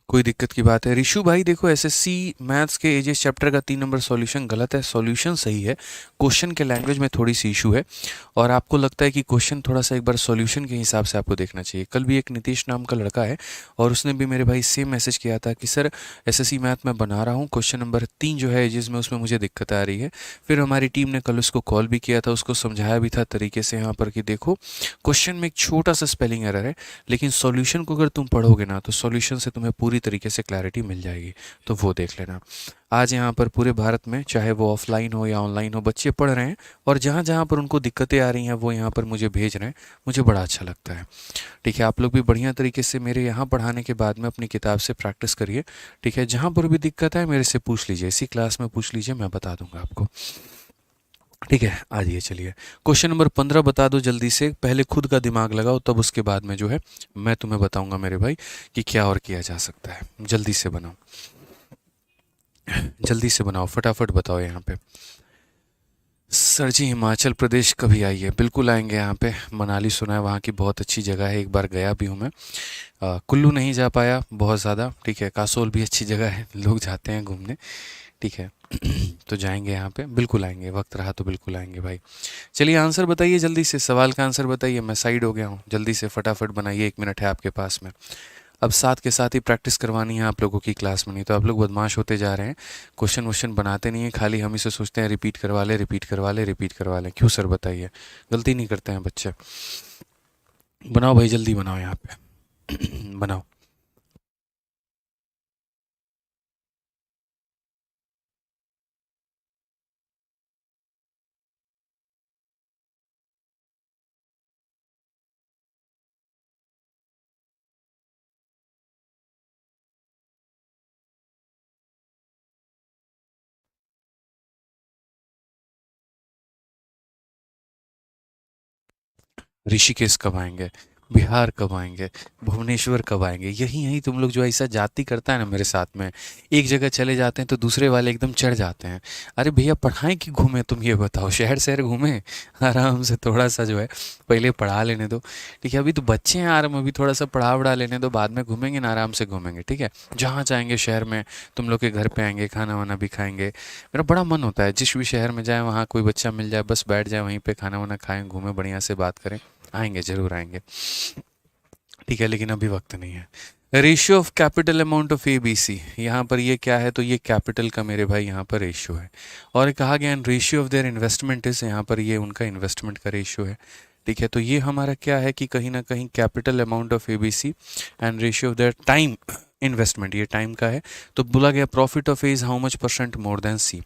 [SPEAKER 1] कोई दिक्कत की बात है ऋषु भाई, देखो एसएससी मैथ्स के एजेस चैप्टर का 3 नंबर सॉल्यूशन गलत है, सॉल्यूशन सही है, क्वेश्चन के लैंग्वेज में थोड़ी सी इशू है और आपको लगता है कि क्वेश्चन थोड़ा सा एक बार सॉल्यूशन के हिसाब से आपको देखना चाहिए। कल भी एक नीतीश नाम का लड़का है और उसने भी मेरे भाई सेम मैसेज किया था कि सर एसएससी मैथ में बना रहा हूँ, क्वेश्चन नंबर 3 जो है एजेस में उसमें मुझे दिक्कत आ रही है। फिर हमारी टीम ने कल उसको कॉल भी किया था, उसको समझाया भी था तरीके से यहाँ पर कि देखो क्वेश्चन में एक छोटा सा स्पेलिंग एरर है लेकिन सॉल्यूशन को अगर तुम पढ़ोगे ना तो सॉल्यूशन से तुम्हें पूरी तरीके से क्लैरिटी मिल जाएगी, तो वो देख लेना। आज यहाँ पर पूरे भारत में चाहे वो ऑफलाइन हो या ऑनलाइन हो बच्चे पढ़ रहे हैं और जहाँ जहाँ पर उनको दिक्कतें आ रही हैं वो यहाँ पर मुझे भेज रहे हैं, मुझे बड़ा अच्छा लगता है, ठीक है। आप लोग भी बढ़िया तरीके से मेरे यहाँ पढ़ाने के बाद में अपनी किताब से प्रैक्टिस करिए, ठीक है। जहाँ पर भी दिक्कत है मेरे से पूछ लीजिए, इसी क्लास में पूछ लीजिए, मैं बता दूंगा आपको। ठीक है, आइए चलिए। क्वेश्चन नंबर 15 बता दो जल्दी से, पहले खुद का दिमाग लगाओ, तब उसके बाद में जो है मैं तुम्हें बताऊंगा मेरे भाई कि क्या और किया जा सकता है। जल्दी से बनाओ, जल्दी से बनाओ, फटाफट बताओ यहाँ पे। सर जी हिमाचल प्रदेश कभी आइए, बिल्कुल आएंगे यहाँ पे। मनाली सुना है वहाँ की बहुत अच्छी जगह है, एक बार गया भी हूँ मैं। कुल्लू नहीं जा पाया बहुत ज़्यादा, ठीक है। कासोल भी अच्छी जगह है, लोग जाते हैं घूमने, ठीक है। तो जाएंगे यहाँ पे, बिल्कुल आएंगे, वक्त रहा तो बिल्कुल आएंगे भाई। चलिए आंसर बताइए जल्दी से, सवाल का आंसर बताइए, मैं साइड हो गया हूँ, जल्दी से फटाफट बनाइए, 1 मिनट है आपके पास में। अब साथ के साथ ही प्रैक्टिस करवानी है आप लोगों की क्लास में, नहीं तो आप लोग बदमाश होते जा रहे हैं। क्वेश्चन वोश्चन बनाते नहीं हैं, खाली हम इसे सोचते हैं रिपीट करवा ले, रिपीट करवा ले, रिपीट करवा लें। क्यों सर बताइए, गलती नहीं करते हैं बच्चे। बनाओ भाई, जल्दी बनाओ यहाँ पे। बनाओ। ऋषिकेश कब आएंगे, बिहार कब आएंगे, भुवनेश्वर कब आएंगे, यही यही तुम लोग जो ऐसा जाति करता है ना मेरे साथ में, एक जगह चले जाते हैं तो दूसरे वाले एकदम चढ़ जाते हैं। अरे भैया पढ़ाएं कि घूमें, तुम ये बताओ, शहर शहर घूमें आराम से, थोड़ा सा जो है पहले पढ़ा लेने दो, ठीक है। अभी तो बच्चे हैं आराम, अभी थोड़ा सा पढ़ा वढ़ा लेने दो, बाद में घूमेंगे ना, आराम से घूमेंगे, ठीक है। जहाँ चाहेंगे शहर में, तुम लोग के घर पे आएंगे, खाना वाना भी खाएंगे। मेरा बड़ा मन होता है जिस भी शहर में जाए वहाँ कोई बच्चा मिल जाए, बस बैठ जाए वहीं पे, खाना वाना खाएं, घूमें, बढ़िया से बात करें। आएंगे, जरूर आएंगे, ठीक है, लेकिन अभी वक्त नहीं है। Ratio of capital amount of A B C, यहाँ पर ये क्या है, तो ये कैपिटल का मेरे भाई यहाँ पर रेशियो है। और कहा गया ratio of their investment is, यहाँ पर ये उनका इन्वेस्टमेंट का रेशियो है, ठीक है। तो ये हमारा क्या है कि कहीं ना कहीं capital amount of A B C and ratio of their time investment, ये टाइम का है। तो बोला गया profit of A is how much percent more than C.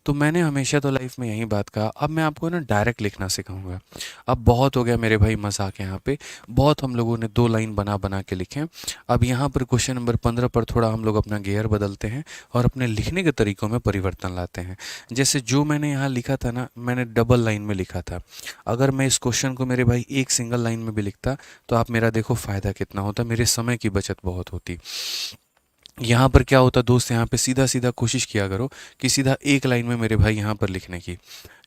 [SPEAKER 1] तो मैंने हमेशा तो लाइफ में यही बात कहा, अब मैं आपको ना डायरेक्ट लिखना सिखाऊंगा। अब बहुत हो गया मेरे भाई मजाक यहाँ पे, बहुत हम लोगों ने 2 लाइन बना बना के लिखे हैं। अब यहाँ पर क्वेश्चन नंबर 15 पर थोड़ा हम लोग अपना गियर बदलते हैं और अपने लिखने के तरीकों में परिवर्तन लाते हैं। जैसे जो मैंने यहाँ लिखा था ना, मैंने डबल लाइन में लिखा था। अगर मैं इस क्वेश्चन को मेरे भाई एक सिंगल लाइन में भी लिखता तो आप मेरा देखो फ़ायदा कितना होता, मेरे समय की बचत बहुत होती। यहाँ पर क्या होता दोस्त, यहाँ पे सीधा सीधा कोशिश किया करो कि सीधा एक लाइन में मेरे भाई यहाँ पर लिखने की।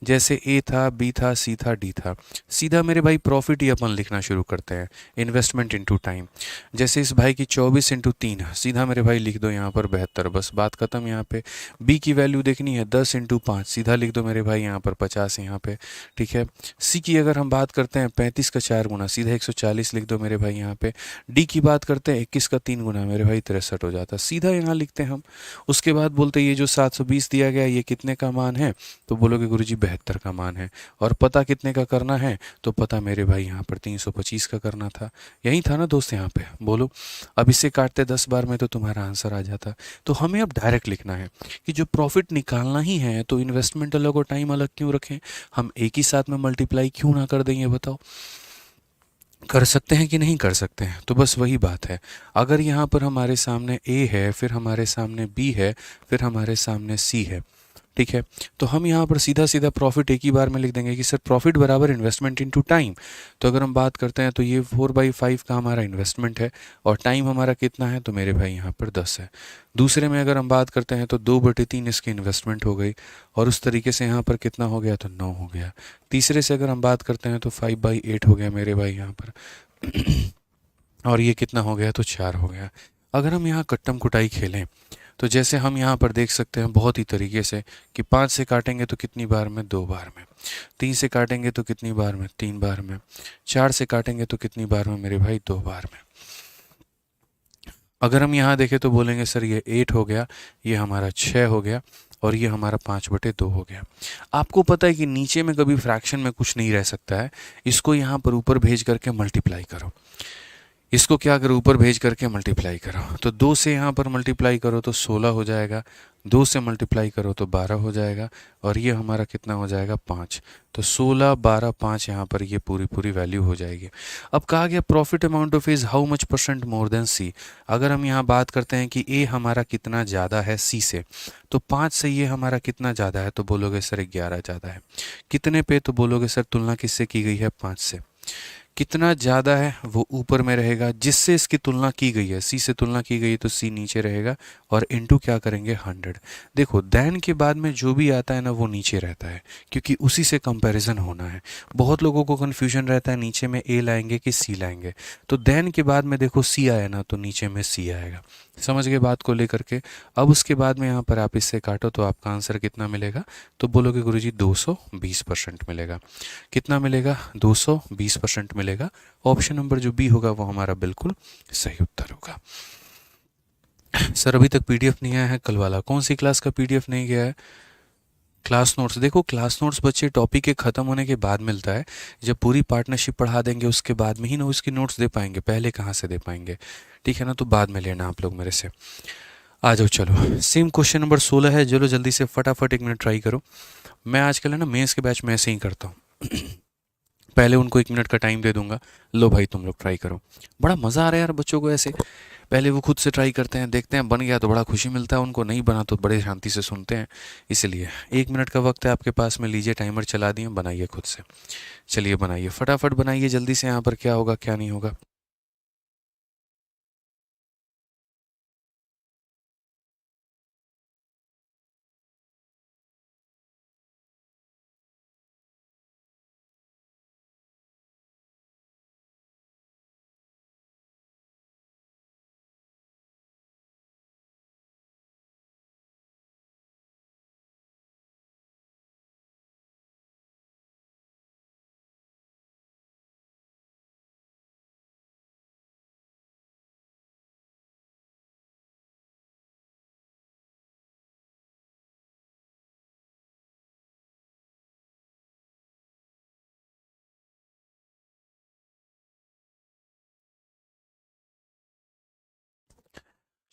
[SPEAKER 1] जैसे ए था, बी था, सी था, डी था, सीधा मेरे भाई प्रॉफिट ही अपन लिखना शुरू करते हैं, इन्वेस्टमेंट इनटू टाइम। जैसे इस भाई की 24 × 3, सीधा मेरे भाई लिख दो यहाँ पर 72, बस बात खत्म यहाँ पे। बी की वैल्यू देखनी है 10 × 5, सीधा लिख दो मेरे भाई यहाँ पर 50 यहाँ पे, ठीक है। सी की अगर हम बात करते हैं 35 का 4 गुना, सीधा 140 लिख दो मेरे भाई यहाँ पे। डी की बात करते हैं 21 का 3 गुना, मेरे भाई 63 हो जाता, सीधा यहाँ लिखते हैं हम। उसके बाद बोलते हैं ये जो 720 दिया गया ये कितने का मान है, तो बोलोगे गुरुजी 72 का मान है। और पता कितने का करना है, तो पता मेरे भाई यहाँ पर 325 का करना था। यही था ना दोस्त यहाँ पे, बोलो। अब इसे काटते 10 बार में तो तुम्हारा आंसर आ जाता। तो हमें अब डायरेक्ट लिखना है कि जो प्रॉफिट निकालना ही है तो इन्वेस्टमेंट अलग और टाइम अलग क्यों रखें, हम एक ही साथ में मल्टीप्लाई क्यों ना कर दें, ये बताओ। कर सकते हैं कि नहीं कर सकते हैं, तो बस वही बात है। अगर यहाँ पर हमारे सामने ए है, फिर हमारे सामने बी है, फिर हमारे सामने सी है, ठीक है। तो हम यहाँ पर सीधा सीधा प्रॉफिट एक ही बार में लिख देंगे कि सर प्रॉफिट बराबर इन्वेस्टमेंट इनटू टाइम। तो अगर हम बात करते हैं तो ये 4/5 का हमारा इन्वेस्टमेंट है और टाइम हमारा कितना है, तो मेरे भाई यहाँ पर 10 है। दूसरे में अगर हम बात करते हैं तो 2/3 इसकी इन्वेस्टमेंट हो गई और उस तरीके से यहाँ पर कितना हो गया, तो 9 हो गया। तीसरे से अगर हम बात करते हैं तो 5/8 हो गया मेरे भाई यहाँ पर। और ये कितना हो गया, तो 4 हो गया। अगर हम यहाँ कट्टम कुटाई खेलें तो जैसे हम यहाँ पर देख सकते हैं बहुत ही तरीके से कि 5 से काटेंगे तो कितनी बार में, 2 बार में। 3 से काटेंगे तो कितनी बार में, 3 बार में। 4 से काटेंगे तो कितनी बार में मेरे भाई, 2 बार में। अगर हम यहाँ देखें तो बोलेंगे सर ये 8 हो गया, ये हमारा 6 हो गया और ये हमारा 5/2 हो गया। आपको पता है कि नीचे में कभी फ्रैक्शन में कुछ नहीं रह सकता है, इसको यहाँ पर ऊपर भेज करके मल्टीप्लाई करो। इसको क्या करो, ऊपर भेज करके मल्टीप्लाई करो, तो 2 से यहाँ पर मल्टीप्लाई करो तो 16 हो जाएगा, 2 से मल्टीप्लाई करो तो 12 हो जाएगा, और ये हमारा कितना हो जाएगा 5। तो 16 12 5 यहाँ पर ये पूरी पूरी वैल्यू हो जाएगी। अब कहा गया profit amount of is how much percent more than C. अगर हम यहाँ बात करते हैं कि ए हमारा कितना ज़्यादा है सी से, तो 5 से ये हमारा कितना ज़्यादा है, तो बोलोगे सर 11 ज़्यादा है। कितने पे, तो बोलोगे सर तुलना किससे की गई है, 5 से। कितना ज़्यादा है वो ऊपर में रहेगा, जिससे इसकी तुलना की गई है, सी से तुलना की गई है तो सी नीचे रहेगा, और इनटू क्या करेंगे 100। देखो देन के बाद में जो भी आता है ना वो नीचे रहता है, क्योंकि उसी से कंपैरिजन होना है। बहुत लोगों को कन्फ्यूजन रहता है नीचे में ए लाएंगे कि सी लाएंगे, तो देन के बाद में देखो सी आया ना तो नीचे में सी आएगा। समझ गए बात को लेकर के। अब उसके बाद में यहाँ पर आप इससे काटो तो आपका आंसर कितना मिलेगा, तो बोलोगे गुरुजी 220% मिलेगा। कितना मिलेगा, 220% मिलेगा। ऑप्शन नंबर जो बी होगा वो हमारा बिल्कुल सही उत्तर होगा। सर अभी तक पीडीएफ नहीं आया है कल वाला, कौन सी क्लास का पीडीएफ नहीं गया है? क्लास नोट्स, देखो क्लास नोट्स बच्चे टॉपिक के ख़त्म होने के बाद मिलता है। जब पूरी पार्टनरशिप पढ़ा देंगे उसके बाद में ही ना उसकी नोट्स दे पाएंगे, पहले कहाँ से दे पाएंगे, ठीक है ना। तो बाद में लेना आप लोग मेरे से। आ जाओ चलो, सेम क्वेश्चन नंबर 16 है। चलो जल्दी से फटाफट 1 मिनट ट्राई करो। मैं आजकल है ना मेंस के बैच में ऐसे ही करता हूँ। पहले उनको 1 मिनट का टाइम दे दूंगा, लो भाई तुम लोग ट्राई करो। बड़ा मज़ा आ रहा है यार बच्चों को ऐसे, पहले वो खुद से ट्राई करते हैं, देखते हैं बन गया तो बड़ा खुशी मिलता है उनको, नहीं बना तो बड़े शांति से सुनते हैं। इसलिए 1 मिनट का वक्त है आपके पास में, लीजिए टाइमर चला दिए, बनाइए खुद से। चलिए बनाइए, फटाफट बनाइए जल्दी से। यहाँ पर क्या होगा क्या नहीं होगा।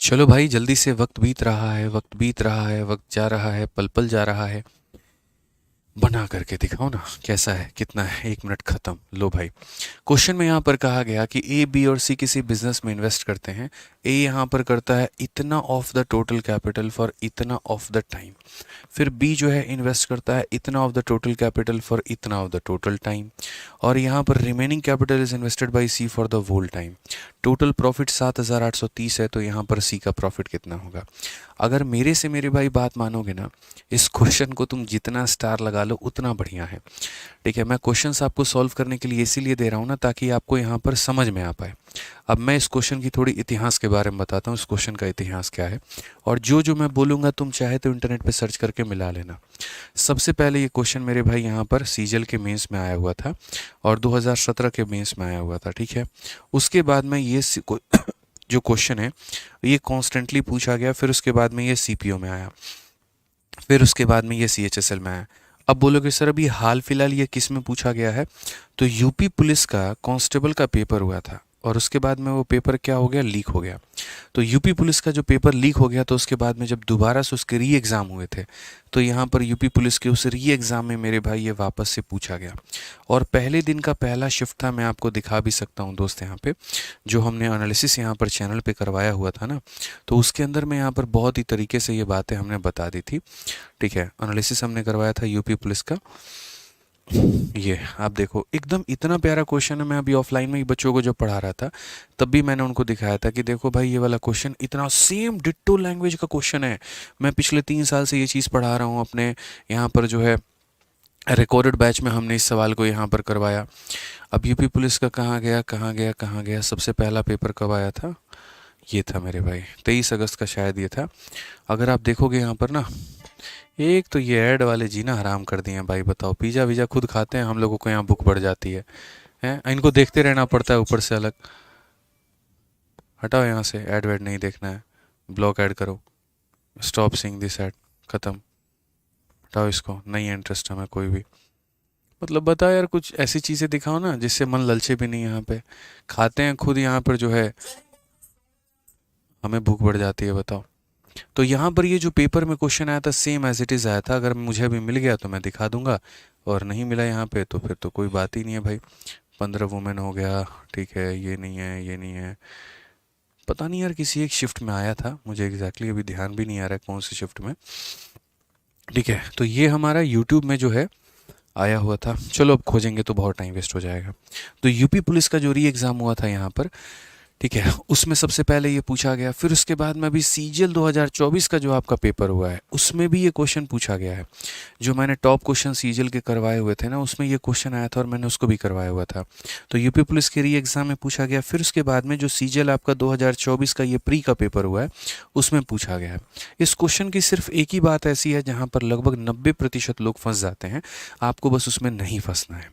[SPEAKER 1] चलो भाई जल्दी से, वक्त बीत रहा है, वक्त बीत रहा है, वक्त जा रहा है, पल पल जा रहा है। बना करके दिखाओ ना कैसा है, कितना है, 1 मिनट खत्म। लो भाई, क्वेश्चन में यहाँ पर कहा गया कि ए बी और सी किसी बिजनेस में इन्वेस्ट करते हैं। ए यहाँ पर करता है इतना of the total capital for इतना ऑफ द टाइम। फिर बी जो है इन्वेस्ट करता है इतना of the total capital for इतना ऑफ द टोटल टाइम। और यहाँ पर remaining capital is invested by C for the whole time. Total profit 7,830 है, तो यहाँ पर सी का प्रॉफिट कितना होगा। अगर मेरे से मेरे भाई बात मानोगे ना, इस क्वेश्चन को तुम जितना स्टार लगा लो उतना बढ़िया है। ठीक है, मैं क्वेश्चंस आपको सॉल्व करने के लिए इसीलिए दे रहा हूँ ना, ताकि आपको यहाँ पर समझ में आ पाए। अब मैं इस क्वेश्चन की थोड़ी इतिहास के बारे में बताता हूँ, इस क्वेश्चन का इतिहास क्या है। और जो जो मैं बोलूँगा तुम चाहे तो इंटरनेट पे सर्च करके मिला लेना। सबसे पहले ये क्वेश्चन मेरे भाई यहाँ पर सीजल के मेंस में आया हुआ था, और 2017 के मेंस में आया हुआ था। ठीक है, उसके बाद में ये जो क्वेश्चन है ये कॉन्स्टेंटली पूछा गया, फिर उसके बाद में ये सीपीओ में आया, फिर उसके बाद में ये सीएचएसएल में आया। अब बोलोगे सर अभी हाल फिलहाल ये किस में पूछा गया है, तो यूपी पुलिस का कांस्टेबल का पेपर हुआ था, और उसके बाद में वो पेपर क्या हो गया, लीक हो गया। तो यूपी पुलिस का जो पेपर लीक हो गया, तो उसके बाद में जब दोबारा से उसके री एग्ज़ाम हुए थे, तो यहाँ पर यूपी पुलिस के उस री एग्ज़ाम में मेरे भाई ये वापस से पूछा गया। और पहले दिन का पहला शिफ्ट था, मैं आपको दिखा भी सकता हूँ दोस्त यहाँ पे, जो हमने एनालिसिस यहाँ पर चैनल पे करवाया हुआ था ना, तो उसके अंदर में यहाँ पर बहुत ही तरीके से ये बातें हमने बता दी थी। ठीक है, एनालिसिस हमने करवाया था यूपी पुलिस का। ये आप देखो, एकदम इतना प्यारा क्वेश्चन है। मैं अभी ऑफलाइन में ही बच्चों को जब पढ़ा रहा था, तब भी मैंने उनको दिखाया था कि देखो भाई ये वाला क्वेश्चन इतना सेम डिट्टो लैंग्वेज का क्वेश्चन है। मैं पिछले 3 साल से ये चीज़ पढ़ा रहा हूँ अपने यहाँ पर जो है रिकॉर्डेड बैच में, हमने इस सवाल को यहाँ पर करवाया। अब यूपी पुलिस का कहाँ गया कहाँ गया कहाँ गया, सबसे पहला पेपर कब आया था, ये था मेरे भाई 23 अगस्त का शायद ये था। अगर आप देखोगे यहाँ पर ना, एक तो ये ऐड वाले जीना हराम कर दिए हैं भाई। बताओ, पिज़्ज़ा वीज़ा खुद खाते हैं, हम लोगों को यहाँ बुक बढ़ जाती है हैं, इनको देखते रहना पड़ता है ऊपर से अलग। हटाओ यहाँ से, ऐड वैड नहीं देखना है, ब्लॉक ऐड करो, स्टॉप सीइंग दिस ऐड, ख़त्म। हटाओ इसको, नहीं है इंटरेस्ट हमें कोई भी। मतलब बता यार, कुछ ऐसी चीज़ें दिखाओ ना जिससे मन ललचे भी नहीं। यहाँ पे खाते हैं खुद, यहाँ पर जो है हमें भूख बढ़ जाती है, बताओ। तो यहाँ पर ये जो पेपर में क्वेश्चन आया था सेम एज इट इज़ आया था। अगर मुझे अभी मिल गया तो मैं दिखा दूंगा, और नहीं मिला यहाँ पे तो फिर तो कोई बात ही नहीं है भाई। 15 वुमेन हो गया, ठीक है, ये नहीं है, ये नहीं है। पता नहीं यार, किसी एक शिफ्ट में आया था, मुझे एग्जैक्टली अभी ध्यान भी नहीं आ रहा है कौन सी शिफ्ट में। ठीक है, तो ये हमारा यूट्यूब में जो है आया हुआ था। चलो अब खोजेंगे तो बहुत टाइम वेस्ट हो जाएगा। तो यूपी पुलिस का जो री एग्ज़ाम हुआ था यहाँ पर, ठीक है, उसमें सबसे पहले ये पूछा गया। फिर उसके बाद में अभी सीजीएल 2024 का जो आपका पेपर हुआ है उसमें भी ये क्वेश्चन पूछा गया है। जो मैंने टॉप क्वेश्चन सीजीएल के करवाए हुए थे ना, उसमें ये क्वेश्चन आया था और मैंने उसको भी करवाया हुआ था। तो यूपी पुलिस के री एग्ज़ाम में पूछा गया। फिर उसके बाद में जो सीजीएल आपका 2024 का ये प्री का पेपर हुआ है उसमें पूछा गया है। इस क्वेश्चन की सिर्फ एक ही बात ऐसी है जहाँ पर लगभग 90% लोग फंस जाते हैं। आपको बस उसमें नहीं फंसना है।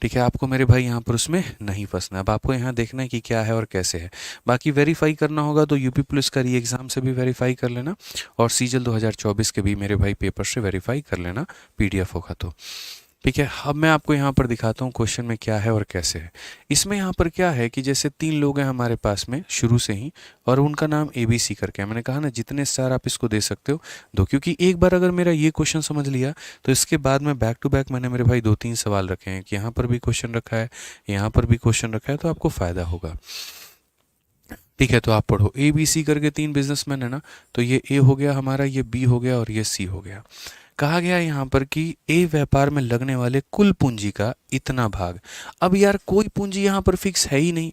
[SPEAKER 1] ठीक है, आपको मेरे भाई यहाँ पर उसमें नहीं फंसना। अब आपको यहाँ देखना है कि क्या है और कैसे है। बाकी वेरीफाई करना होगा तो यूपी पुलिस का री एग्ज़ाम से भी वेरीफाई कर लेना, और सीजीएल 2024 के भी मेरे भाई पेपर से वेरीफाई कर लेना, पीडीएफ होगा तो। ठीक है, अब मैं आपको यहाँ पर दिखाता हूँ क्वेश्चन में क्या है और कैसे है। इसमें यहाँ पर क्या है कि जैसे 3 लोग हैं हमारे पास में शुरू से ही, और उनका नाम ABC करके है। मैंने कहा ना जितने स्टार आप इसको दे सकते हो दो, क्योंकि एक बार अगर मेरा ये क्वेश्चन समझ लिया तो इसके बाद में बैक टू बैक मैंने मेरे भाई 2-3 सवाल रखे हैं कि यहाँ पर भी क्वेश्चन रखा है, यहाँ पर भी क्वेश्चन रखा है, तो आपको फ़ायदा होगा। ठीक है, तो आप पढ़ो। ABC करके 3 बिजनेसमैन है ना, तो ये A हो गया हमारा, ये B हो गया और ये C हो गया। कहा गया यहाँ पर कि A व्यापार में लगने वाले कुल पूंजी का इतना भाग। अब यार कोई पूंजी यहाँ पर फिक्स है ही नहीं।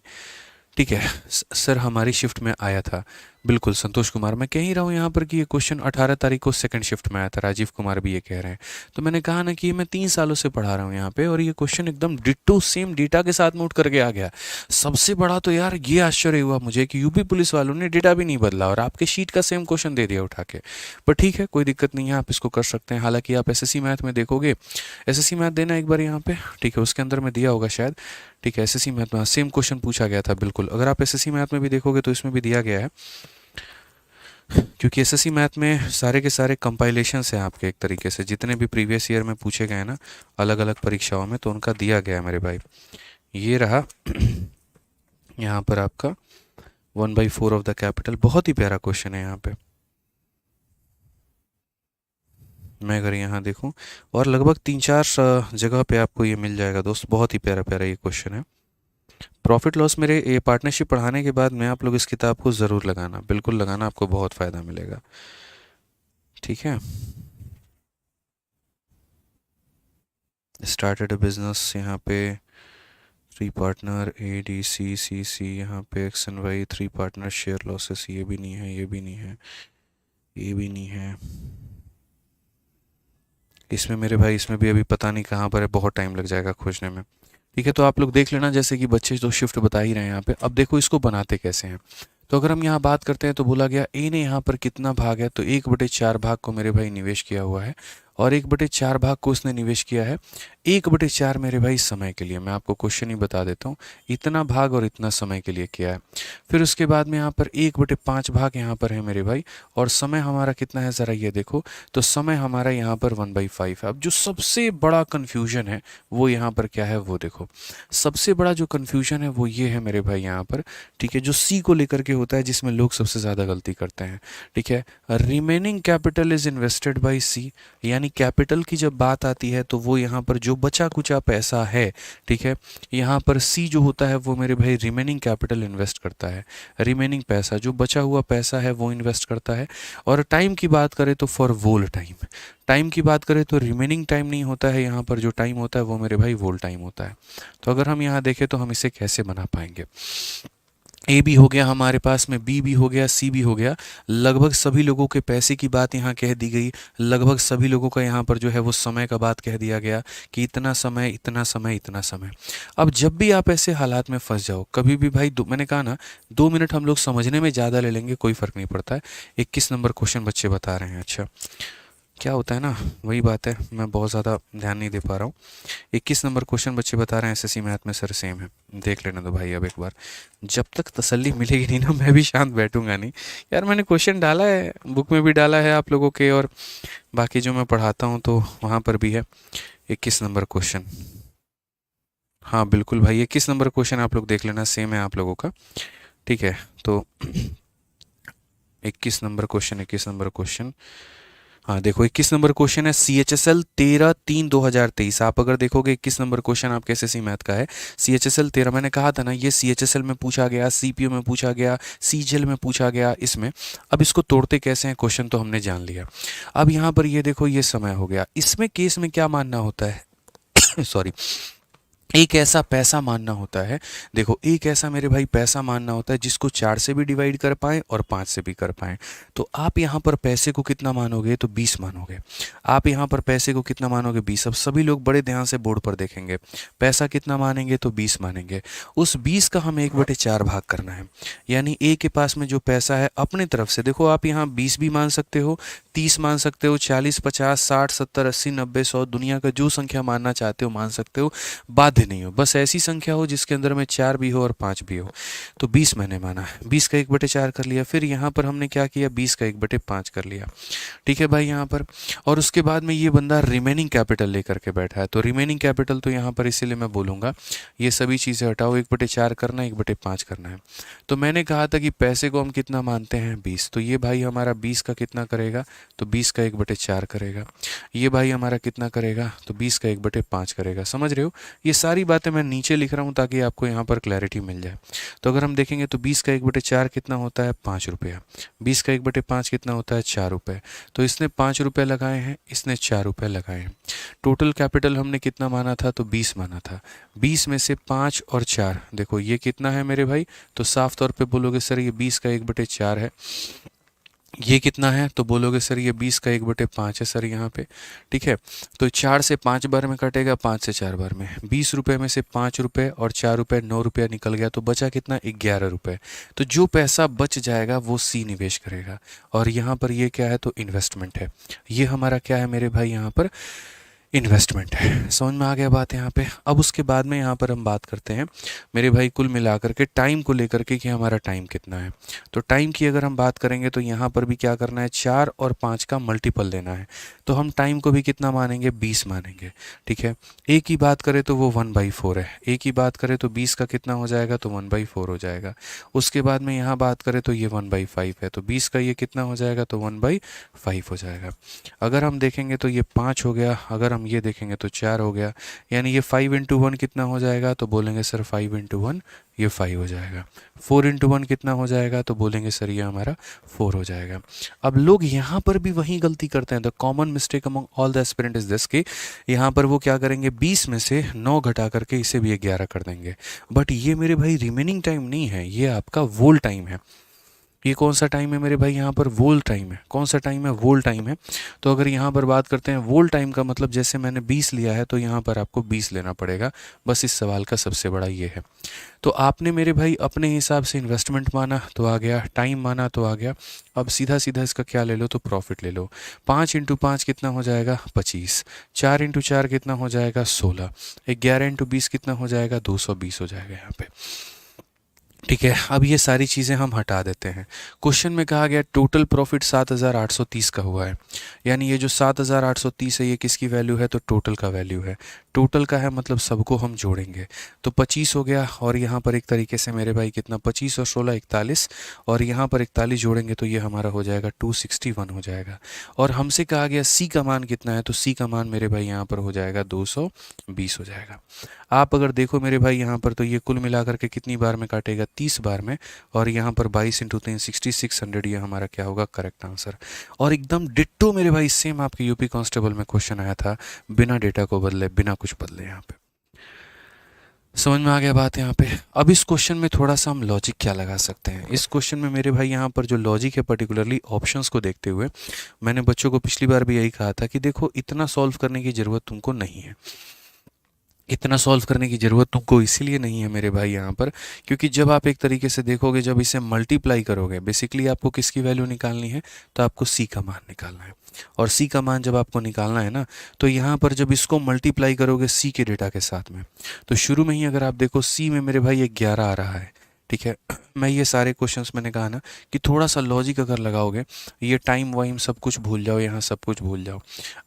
[SPEAKER 1] ठीक है, सर हमारी शिफ्ट में आया था, बिल्कुल संतोष कुमार, मैं कह ही रहा हूँ यहाँ पर कि ये क्वेश्चन 18 तारीख को सेकंड शिफ्ट में आया था। राजीव कुमार भी ये कह रहे हैं। तो मैंने कहा ना कि मैं 3 सालों से पढ़ा रहा हूँ यहाँ पे, और ये क्वेश्चन एकदम डिट्टो सेम डेटा के साथ नोट करके आ गया। सबसे बड़ा तो यार ये आश्चर्य हुआ मुझे कि यूपी पुलिस वालों ने डेटा भी नहीं बदला और आपके शीट का सेम क्वेश्चन दे दिया उठा के। पर ठीक है, कोई दिक्कत नहीं है, आप इसको कर सकते हैं। हालांकि आप एसएससी मैथ में देखोगे, एसएससी मैथ देना एक बार यहाँ पे, ठीक है, उसके अंदर में दिया होगा शायद। ठीक है, एसएससी मैथ में सेम क्वेश्चन पूछा गया था बिल्कुल। अगर आप एसएससी मैथ में भी देखोगे तो इसमें भी दिया गया है, क्योंकि एसएससी मैथ में सारे के सारे कंपाइलेशंस हैं आपके, एक तरीके से जितने भी प्रीवियस ईयर में पूछे गए ना अलग अलग परीक्षाओं में, तो उनका दिया गया है मेरे भाई। ये रहा यहाँ पर आपका 1/4 ऑफ द कैपिटल। बहुत ही प्यारा क्वेश्चन है यहाँ पे। मैं अगर यहाँ देखूँ, और लगभग 3-4 जगह पे आपको ये मिल जाएगा दोस्त। बहुत ही प्यारा प्यारा ये क्वेश्चन है। प्रॉफिट लॉस मेरे ये पार्टनरशिप पढ़ाने के बाद में आप लोग इस किताब को ज़रूर लगाना, बिल्कुल लगाना, आपको बहुत फ़ायदा मिलेगा। ठीक है, स्टार्टेड अ बिजनेस, यहाँ पे 3 पार्टनर ADCCC, यहाँ पे X&Y 3 पार्टनर शेयर लॉसेस, ये भी नहीं है, ये भी नहीं है, ये भी नहीं है। इसमें मेरे भाई, इसमें भी अभी पता नहीं कहाँ पर है, बहुत टाइम लग जाएगा खोजने में। ठीक है, तो आप लोग देख लेना, जैसे कि बच्चे तो शिफ्ट बता ही रहे हैं यहाँ पे। अब देखो इसको बनाते कैसे हैं। तो अगर हम यहाँ बात करते हैं तो बोला गया ए ने यहाँ पर कितना भाग है, तो 1/4 भाग को मेरे भाई निवेश किया हुआ है, और 1/4 भाग को उसने निवेश किया है 1/4 मेरे भाई समय के लिए। मैं आपको क्वेश्चन ही बता देता हूँ, इतना भाग और इतना समय के लिए किया है। फिर उसके बाद में यहाँ पर 1/5 भाग यहाँ पर है मेरे भाई, और समय हमारा कितना है ज़रा ये देखो, तो समय हमारा यहाँ पर 1/5 है। अब जो सबसे बड़ा कन्फ्यूजन है वो यहाँ पर क्या है वो देखो। सबसे बड़ा जो कन्फ्यूजन है वो ये है मेरे भाई यहाँ पर, ठीक है, जो सी को लेकर के होता है, जिसमें लोग सबसे ज़्यादा गलती करते हैं। ठीक है, remaining capital is invested by C, यानी कैपिटल की जब बात आती है तो वो यहाँ पर जो बचा कुचा पैसा है, ठीक है, यहाँ पर सी जो होता है वो मेरे भाई रिमेनिंग कैपिटल इन्वेस्ट करता है। रिमेनिंग पैसा, जो बचा हुआ पैसा है वो इन्वेस्ट करता है। और टाइम की बात करें तो फॉर वोल टाइम, टाइम की बात करें तो रिमेनिंग टाइम नहीं होता है, यहाँ पर जो टाइम होता है वो मेरे भाई वोल टाइम होता है। तो अगर हम यहाँ देखें तो हम इसे कैसे बना पाएंगे। ए भी हो गया हमारे पास में, बी भी हो गया, सी भी हो गया। लगभग सभी लोगों के पैसे की बात यहाँ कह दी गई। लगभग सभी लोगों का यहाँ पर जो है वो समय का बात कह दिया गया कि इतना समय, इतना समय, इतना समय। अब जब भी आप ऐसे हालात में फंस जाओ कभी भी भाई, मैंने कहा ना 2 मिनट हम लोग समझने में ज़्यादा ले लेंगे, कोई फ़र्क नहीं पड़ता है। 21 नंबर क्वेश्चन बच्चे बता रहे हैं। अच्छा, क्या होता है ना, वही बात है, मैं बहुत ज़्यादा ध्यान नहीं दे पा रहा हूँ। 21 नंबर क्वेश्चन बच्चे बता रहे हैं एसएससी मैथ में, सर सेम है। देख लेना तो भाई अब एक बार, जब तक तसल्ली मिलेगी नहीं ना मैं भी शांत बैठूंगा नहीं। यार मैंने क्वेश्चन डाला है, बुक में भी डाला है आप लोगों के, और बाकी जो मैं पढ़ाता हूँ तो वहाँ पर भी है। 21 नंबर क्वेश्चन। हाँ बिल्कुल भाई, 21 नंबर क्वेश्चन आप लोग देख लेना, सेम है आप लोगों का। ठीक है, तो 21 नंबर क्वेश्चन, 21 नंबर क्वेश्चन। हाँ देखो 21 नंबर क्वेश्चन है CHSL 13/3/2023। आप अगर देखोगे 21 नंबर क्वेश्चन आपके SSC मैथ का है, CHSL 13, मैंने कहा था ना ये CHSL में पूछा गया, CPO में पूछा गया, CGL में पूछा गया इसमें। अब इसको तोड़ते कैसे हैं क्वेश्चन तो हमने जान लिया। अब यहाँ पर ये देखो ये समय हो गया, इसमें केस में क्या मानना होता है सॉरी, एक ऐसा पैसा मानना होता है। देखो एक ऐसा मेरे भाई पैसा मानना होता है जिसको 4 से भी डिवाइड कर पाएं और 5 से भी कर पाएं। तो आप यहाँ पर पैसे को कितना मानोगे, तो 20 मानोगे। आप यहाँ पर पैसे को कितना मानोगे, 20। अब सभी लोग बड़े ध्यान से बोर्ड पर देखेंगे, पैसा कितना मानेंगे, तो 20 मानेंगे। उस 20 का हमें 1/4 भाग करना है। यानी ए के पास में जो पैसा है अपने तरफ से, देखो आप यहाँ 20 भी मान सकते हो, 30 मान सकते हो, 40, 50, 60, 70, 80, 90, 100, दुनिया का जो संख्या मानना चाहते हो मान सकते हो, बाध्य नहीं हो। बस ऐसी संख्या हो जिसके अंदर में 4 भी हो और 5 भी हो। तो 20 मैंने माना, 20 का 1/4 कर लिया। फिर यहाँ पर हमने क्या किया, 20 का 1/5 कर लिया। ठीक है भाई यहाँ पर। और उसके बाद में ये बंदा रिमेनिंग कैपिटल लेकर के बैठा है, तो रिमेनिंग कैपिटल तो यहाँ पर इसीलिए मैं बोलूँगा ये सभी चीज़ें हटाओ, 1/4 करना है, 1/5 करना है। तो मैंने कहा था कि पैसे को हम कितना मानते हैं, 20। तो ये भाई हमारा 20 का कितना करेगा, तो 20 का 1/4 करेगा। ये भाई हमारा कितना करेगा, तो 20 का 1/5 करेगा। समझ रहे हो, ये सारी बातें मैं नीचे लिख रहा हूँ ताकि आपको यहाँ पर क्लैरिटी मिल जाए। तो अगर हम देखेंगे तो 20 का 1/4 कितना होता है, 5 रुपया। 20 का 1/5 कितना होता है, 4 रुपये। तो इसने 5 रुपये लगाए हैं, इसने 4 रुपये लगाए हैं। टोटल कैपिटल हमने कितना माना था, तो 20 माना था। 20 में से 5 और 4, देखो ये कितना है मेरे भाई, तो साफ तौर पे बोलोगे सर ये 20 का 1/4 है। ये कितना है, तो बोलोगे सर ये 20 का 1/5 है सर यहाँ पे। ठीक है, तो 4 से 5 बार में कटेगा, 5 से 4 बार में। 20 रुपये में से 5 रुपये और 4 रुपये, 9 रुपया निकल गया, तो बचा कितना, 11 रुपये। तो जो पैसा बच जाएगा वो सी निवेश करेगा। और यहाँ पर ये क्या है, तो इन्वेस्टमेंट है। ये हमारा क्या है मेरे भाई, यहाँ पर इन्वेस्टमेंट है। समझ में आ गया बात यहाँ पे। अब उसके बाद में यहाँ पर हम बात करते हैं मेरे भाई कुल मिलाकर के टाइम को लेकर के कि हमारा टाइम कितना है। तो टाइम की अगर हम बात करेंगे तो यहाँ पर भी क्या करना है, 4 और 5 का मल्टीपल लेना है। तो हम टाइम को भी कितना मानेंगे, 20 मानेंगे। ठीक है, ए की बात करें तो वो 1/4 है। ए की बात करें तो 20 का कितना हो जाएगा, तो 1/4 हो जाएगा। उसके बाद में यहाँ बात करें तो ये 1/5 है, तो 20 का ये कितना हो जाएगा, तो 1/5 हो जाएगा। अगर हम देखेंगे तो ये 5 हो गया, अगर हम ये देखेंगे तो 4 हो गया। यानी ये 5 इंटू 1 कितना हो जाएगा, तो बोलेंगे सर 5 इंटू 1 ये 5 हो जाएगा। 4 इंटू 1 कितना हो जाएगा, तो बोलेंगे सर ये हमारा 4 हो जाएगा। अब लोग यहाँ पर भी वही गलती करते हैं। The common mistake among all the aspirant is this कि यहाँ पर वो क्या करेंगे, 20 में से 9 घटा करके इसे भी 11 कर देंगे। बट ये मेरे भाई रिमेनिंग टाइम नहीं है, ये आपका वोल टाइम है। ये कौन सा टाइम है मेरे भाई, यहाँ पर वोल टाइम है। कौन सा टाइम है, वोल टाइम है। तो अगर यहाँ पर बात करते हैं वोल टाइम का मतलब, जैसे मैंने 20 लिया है तो यहाँ पर आपको 20 लेना पड़ेगा। बस इस सवाल का सबसे बड़ा ये है। तो आपने मेरे भाई अपने हिसाब से इन्वेस्टमेंट माना तो आ गया, टाइम माना तो आ गया। अब सीधा सीधा इसका क्या ले लो, तो प्रॉफिट ले लो। 5 इंटू 5 कितना हो जाएगा, 25। 4 इंटू 4 कितना हो जाएगा, 16। 11 इंटू 20 कितना हो जाएगा, 220 हो जाएगा यहाँ पे। ठीक है, अब ये सारी चीज़ें हम हटा देते हैं। क्वेश्चन में कहा गया टोटल प्रॉफिट 7,830 का हुआ है। यानी ये जो 7,830 है ये किसकी वैल्यू है, तो टोटल का वैल्यू है। टोटल का है मतलब सबको हम जोड़ेंगे तो 25 हो गया। और यहाँ पर एक तरीके से मेरे भाई कितना, 25 और 16 41, और यहाँ पर 41 जोड़ेंगे तो ये हमारा हो जाएगा 261 हो जाएगा। और हमसे कहा गया सी का मान कितना है, तो सी का मान मेरे भाई यहाँ पर हो जाएगा 220 हो जाएगा। आप अगर देखो मेरे भाई यहाँ पर, तो ये कुल मिलाकर के कितनी बार में काटेगा, 30 बार में। और यहाँ पर 22 इंटू 3 6600, ये हमारा क्या होगा, करेक्ट आंसर। और एकदम डिट्टो मेरे भाई सेम आपके यूपी कांस्टेबल में क्वेश्चन आया था, बिना डेटा को बदले, बिना कुछ बदले। यहाँ पे समझ में आ गया बात यहाँ पे। अब इस क्वेश्चन में थोड़ा सा हम लॉजिक क्या लगा सकते हैं। इस क्वेश्चन में मेरे भाई यहाँ पर जो लॉजिक है, पर्टिकुलरली ऑप्शंस को देखते हुए, मैंने बच्चों को पिछली बार भी यही कहा था कि देखो इतना सॉल्व करने की ज़रूरत तुमको नहीं है। इतना सॉल्व करने की ज़रूरत तुमको इसीलिए नहीं है मेरे भाई यहाँ पर, क्योंकि जब आप एक तरीके से देखोगे, जब इसे मल्टीप्लाई करोगे, बेसिकली आपको किसकी वैल्यू निकालनी है, तो आपको सी का मान निकालना है। और सी का मान जब आपको निकालना है ना, तो यहाँ पर जब इसको मल्टीप्लाई करोगे सी के डेटा के साथ में, तो शुरू में ही अगर आप देखो सी में मेरे भाई 11 आ रहा है, ठीक है। मैं ये सारे क्वेश्चंस मैंने कहा ना कि थोड़ा सा लॉजिक अगर लगाओगे, ये टाइम वाइम सब कुछ भूल जाओ, यहाँ सब कुछ भूल जाओ।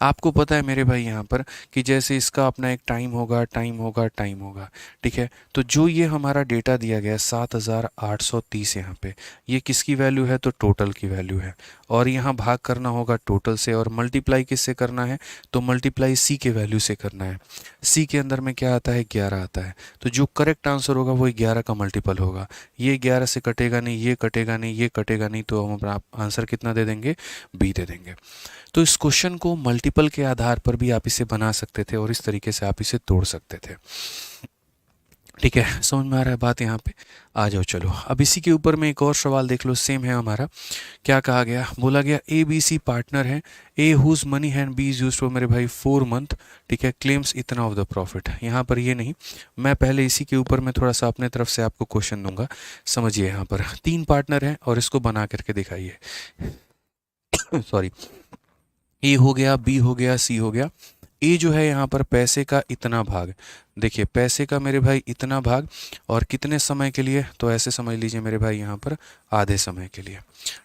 [SPEAKER 1] आपको पता है मेरे भाई यहाँ पर कि जैसे इसका अपना एक टाइम होगा, टाइम होगा, टाइम होगा, ठीक है। तो जो ये हमारा डेटा दिया गया है 7,830 यहाँ पे, ये किसकी वैल्यू है? तो टोटल की वैल्यू है। और यहाँ भाग करना होगा टोटल से, और मल्टीप्लाई किससे करना है? तो मल्टीप्लाई सी के वैल्यू से करना है। सी के अंदर में क्या आता है? 11 आता है। तो जो करेक्ट आंसर होगा वो 11 का मल्टीपल होगा। ये 11 से कटेगा नहीं, ये कटेगा नहीं, ये कटेगा नहीं, तो हम अपना आंसर कितना दे देंगे? बी दे देंगे। तो इस क्वेश्चन को मल्टीपल के आधार पर भी आप इसे बना सकते थे और इस तरीके से आप इसे तोड़ सकते थे। ठीक है, समझ में आ रहा है बात यहाँ पे? आ जाओ चलो, अब इसी के ऊपर में एक और सवाल देख लो, सेम है हमारा। क्या कहा गया? बोला गया ए बी सी पार्टनर है, A whose money hand B is use for मेरे भाई 4 मंथ, ठीक है, क्लेम्स इतना ऑफ द प्रॉफिट। यहाँ पर ये नहीं, मैं पहले इसी के ऊपर में थोड़ा सा अपने तरफ से आपको क्वेश्चन दूंगा। समझिए, यहाँ पर 3 पार्टनर हैं और इसको बना करके दिखाइए। सॉरी, ए हो गया, बी हो गया, सी हो गया। ए जो है यहाँ पर पैसे का इतना भाग, देखिए पैसे का मेरे भाई इतना भाग, और कितने समय के लिए? तो ऐसे समझ लीजिए मेरे भाई यहाँ पर आधे समय के लिए,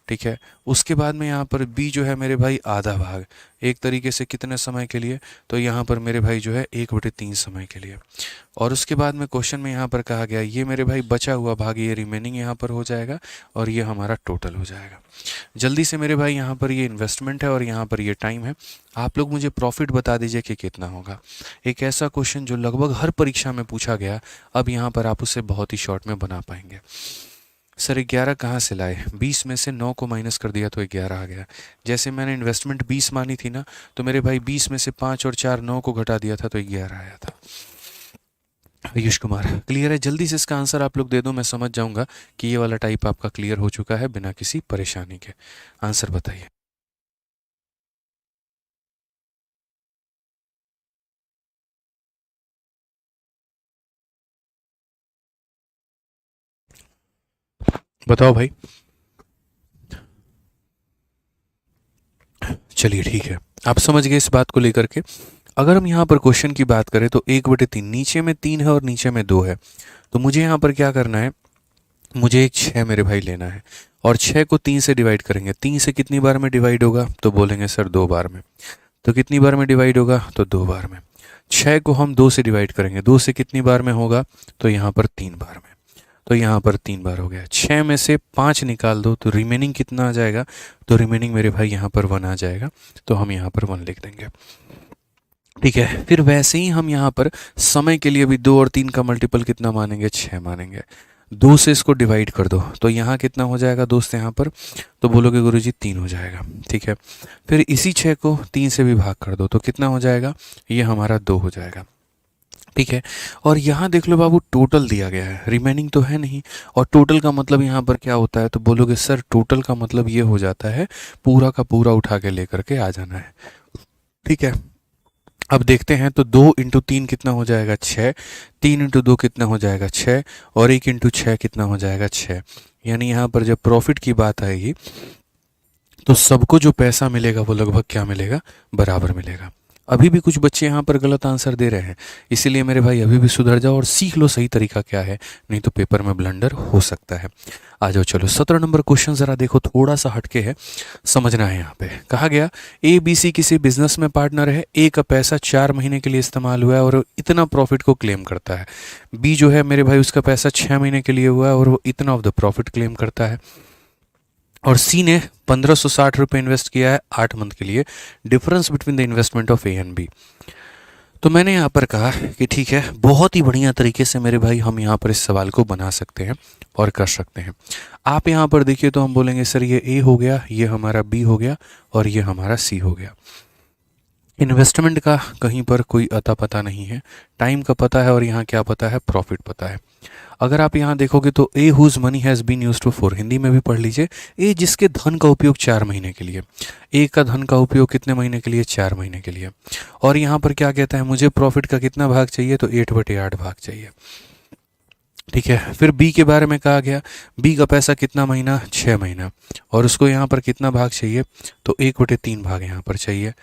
[SPEAKER 1] ठीक है। उसके बाद में यहाँ पर बी जो है मेरे भाई आधा भाग, एक तरीके से कितने समय के लिए? तो यहाँ पर मेरे भाई जो है 1/3 समय के लिए। और उसके बाद में क्वेश्चन में यहाँ पर कहा गया ये मेरे भाई बचा हुआ भाग, ये रिमेनिंग यहाँ पर हो जाएगा, और ये हमारा टोटल हो जाएगा। जल्दी से मेरे भाई यहाँ पर ये इन्वेस्टमेंट है और यहाँ पर ये टाइम है। आप लोग मुझे प्रॉफिट बता दीजिए कि कितना होगा। एक ऐसा क्वेश्चन जो लगभग हर परीक्षा में पूछा गया, अब यहाँ पर आप उसे बहुत ही शॉर्ट में बना पाएंगे। सर 11 कहाँ से लाए? 20 में से 9 को माइनस कर दिया तो 11 आ गया। जैसे मैंने इन्वेस्टमेंट 20 मानी थी ना, तो मेरे भाई 20 में से 5 और 4 9 को घटा दिया था तो 11 आया था। पीयूष कुमार, क्लियर है? जल्दी से इसका आंसर आप लोग दे दो, मैं समझ जाऊंगा कि ये वाला टाइप आपका क्लियर हो चुका है बिना किसी परेशानी के। आंसर बताइए। बताओ भाई। चलिए ठीक है, आप समझ गए इस बात को लेकर के। अगर हम यहाँ पर क्वेश्चन की बात करें तो 1/3, नीचे में 3 है और नीचे में 2 है, तो मुझे यहाँ पर क्या करना है? मुझे एक 6 मेरे भाई लेना है, और 6 को 3 से डिवाइड करेंगे। 3 से कितनी बार में डिवाइड होगा? तो बोलेंगे सर 2 बार में। तो कितनी बार में डिवाइड होगा? तो 2 बार में। 6 को हम 2 से डिवाइड करेंगे, 2 से कितनी बार में होगा? तो यहाँ पर 3 बार में। तो यहाँ पर 3 बार हो गया। 6 में से 5 निकाल दो तो रिमेनिंग कितना आ जाएगा? तो रिमेनिंग मेरे भाई यहाँ पर 1 आ जाएगा, तो हम यहाँ पर 1 लिख देंगे। ठीक है, फिर वैसे ही हम यहाँ पर समय के लिए भी 2 और 3 का मल्टीपल कितना मानेंगे? 6 मानेंगे। 2 से इसको डिवाइड कर दो तो यहाँ कितना हो जाएगा दोस्त? यहाँ पर तो बोलोगे गुरुजी 3 हो जाएगा, ठीक है। फिर इसी 6 को 3 से भी भाग कर दो तो कितना हो जाएगा? ये हमारा 2 हो जाएगा, ठीक है। और यहाँ देख लो बाबू, टोटल दिया गया है, रिमेनिंग तो है नहीं। और टोटल का मतलब यहाँ पर क्या होता है? तो बोलोगे सर टोटल का मतलब ये हो जाता है पूरा का पूरा उठा के लेकर के आ जाना है, ठीक है। अब देखते हैं, तो 2 × 3 कितना हो जाएगा? 6। 3 × 2 कितना हो जाएगा? 6। और 1 × 6 कितना हो जाएगा? 6। यानी यहाँ पर जब प्रॉफिट की बात आएगी तो सबको जो पैसा मिलेगा वो लगभग क्या मिलेगा? बराबर मिलेगा। अभी भी कुछ बच्चे यहाँ पर गलत आंसर दे रहे हैं, इसीलिए मेरे भाई अभी भी सुधर जाओ और सीख लो सही तरीका क्या है, नहीं तो पेपर में ब्लंडर हो सकता है। आ जाओ चलो, 17 नंबर क्वेश्चन ज़रा देखो, थोड़ा सा हटके है, समझना है। यहाँ पे कहा गया ए बी सी किसी बिजनेस में पार्टनर है। ए का पैसा 4 महीने के लिए इस्तेमाल हुआ है और इतना प्रॉफिट को क्लेम करता है। बी जो है मेरे भाई उसका पैसा 6 महीने के लिए हुआ है और वो इतना ऑफ द प्रॉफिट क्लेम करता है। और सी ने 1560 रुपये इन्वेस्ट किया है 8 मंथ के लिए। Difference between the investment of A and B. तो मैंने यहाँ पर कहा कि ठीक है, बहुत ही बढ़िया तरीके से मेरे भाई हम यहाँ पर इस सवाल को बना सकते हैं और कर सकते हैं। आप यहाँ पर देखिए तो हम बोलेंगे सर ये ए हो गया, ये हमारा बी हो गया और ये हमारा सी हो गया। इन्वेस्टमेंट का कहीं पर कोई अता पता नहीं है, टाइम का पता है और यहाँ क्या पता है? प्रॉफिट पता है। अगर आप यहाँ देखोगे तो A whose money has been used to for, Hindi में भी पढ़ लीजिए, ए जिसके धन का उपयोग 4 महीने के लिए। ए का धन का उपयोग कितने महीने के लिए? 4 महीने के लिए। और यहाँ पर क्या कहता है? मुझे प्रॉफिट का कितना भाग चाहिए? तो 8/8 भाग चाहिए, ठीक है। फिर बी के बारे में कहा गया, बी का पैसा कितना महीना, 6 महीना, और उसको यहाँ पर कितना भाग चाहिए, तो 1/3 भाग यहाँ पर चाहिए।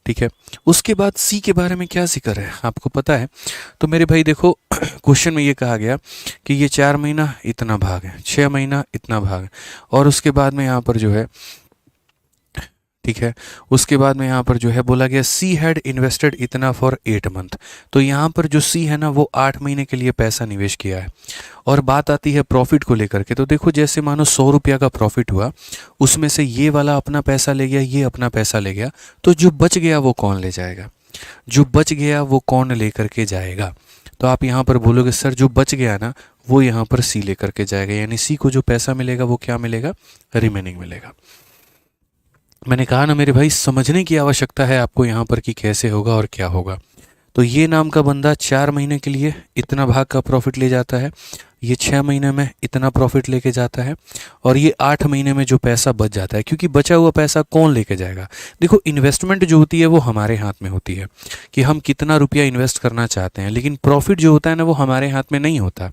[SPEAKER 1] ठीक है। उसके बाद सी के बारे में क्या जिक्र है आपको पता है, तो मेरे भाई देखो क्वेश्चन में ये कहा गया कि ये 4 महीना इतना भाग है, 6 महीना इतना भाग है, और उसके बाद में यहाँ पर जो है, ठीक है, उसके बाद में यहाँ पर जो है बोला गया सी हैड इन्वेस्टेड इतना फॉर 8 मंथ। तो यहाँ पर जो सी है ना वो 8 महीने के लिए पैसा निवेश किया है। और बात आती है प्रॉफिट को लेकर के, तो देखो जैसे मानो 100 रुपया का प्रॉफिट हुआ, उसमें से ये वाला अपना पैसा ले गया, ये अपना पैसा ले गया, तो जो बच गया वो कौन ले जाएगा, जो बच गया वो कौन लेकर के जाएगा। तो आप यहाँ पर बोलोगे सर जो बच गया ना वो यहाँ पर सी लेकर के जाएगा, यानी सी को जो पैसा मिलेगा वो क्या मिलेगा, रिमेनिंग मिलेगा। मैंने कहा ना मेरे भाई समझने की आवश्यकता है आपको यहाँ पर कि कैसे होगा और क्या होगा। तो ये नाम का बंदा 4 महीने के लिए इतना भाग का प्रॉफिट ले जाता है, ये 6 महीने में इतना प्रॉफिट लेके जाता है, और ये 8 महीने में जो पैसा बच जाता है, क्योंकि बचा हुआ पैसा कौन लेके जाएगा। देखो इन्वेस्टमेंट जो होती है वो हमारे हाथ में होती है कि हम कितना रुपया इन्वेस्ट करना चाहते हैं, लेकिन प्रॉफिट जो होता है ना वो हमारे हाथ में नहीं होता।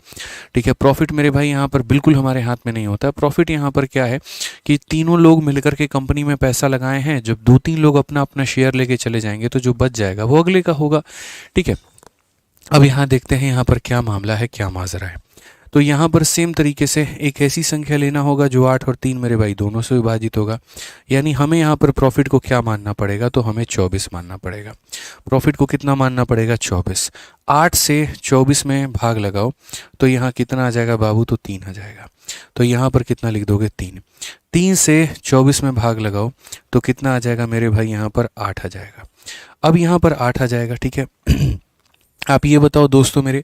[SPEAKER 1] ठीक है, प्रॉफिट मेरे भाई यहाँ पर बिल्कुल हमारे हाथ में नहीं होता। प्रॉफिट यहाँ पर क्या है कि तीनों लोग मिलकर के कंपनी में पैसा लगाए हैं, जब 2-3 लोग अपना अपना शेयर लेके चले जाएंगे तो जो बच जाएगा वो अगले का होगा। ठीक है, अब यहाँ देखते हैं यहाँ पर क्या मामला है, क्या माजरा है। तो यहाँ पर सेम तरीके से एक ऐसी संख्या लेना होगा जो 8 और 3 मेरे भाई दोनों से विभाजित होगा, यानी हमें यहाँ पर प्रॉफिट को क्या मानना पड़ेगा, तो हमें 24 मानना पड़ेगा। प्रॉफिट को कितना मानना पड़ेगा, 24। 8 से 24 में भाग लगाओ तो यहाँ कितना आ जाएगा बाबू, तो 3 आ जाएगा। तो यहाँ पर कितना लिख दोगे, 3। 3 से 24 में भाग लगाओ तो कितना आ जाएगा मेरे भाई, यहाँ पर 8 आ जाएगा। अब यहाँ पर 8 आ जाएगा। ठीक है, आप ये बताओ दोस्तों मेरे,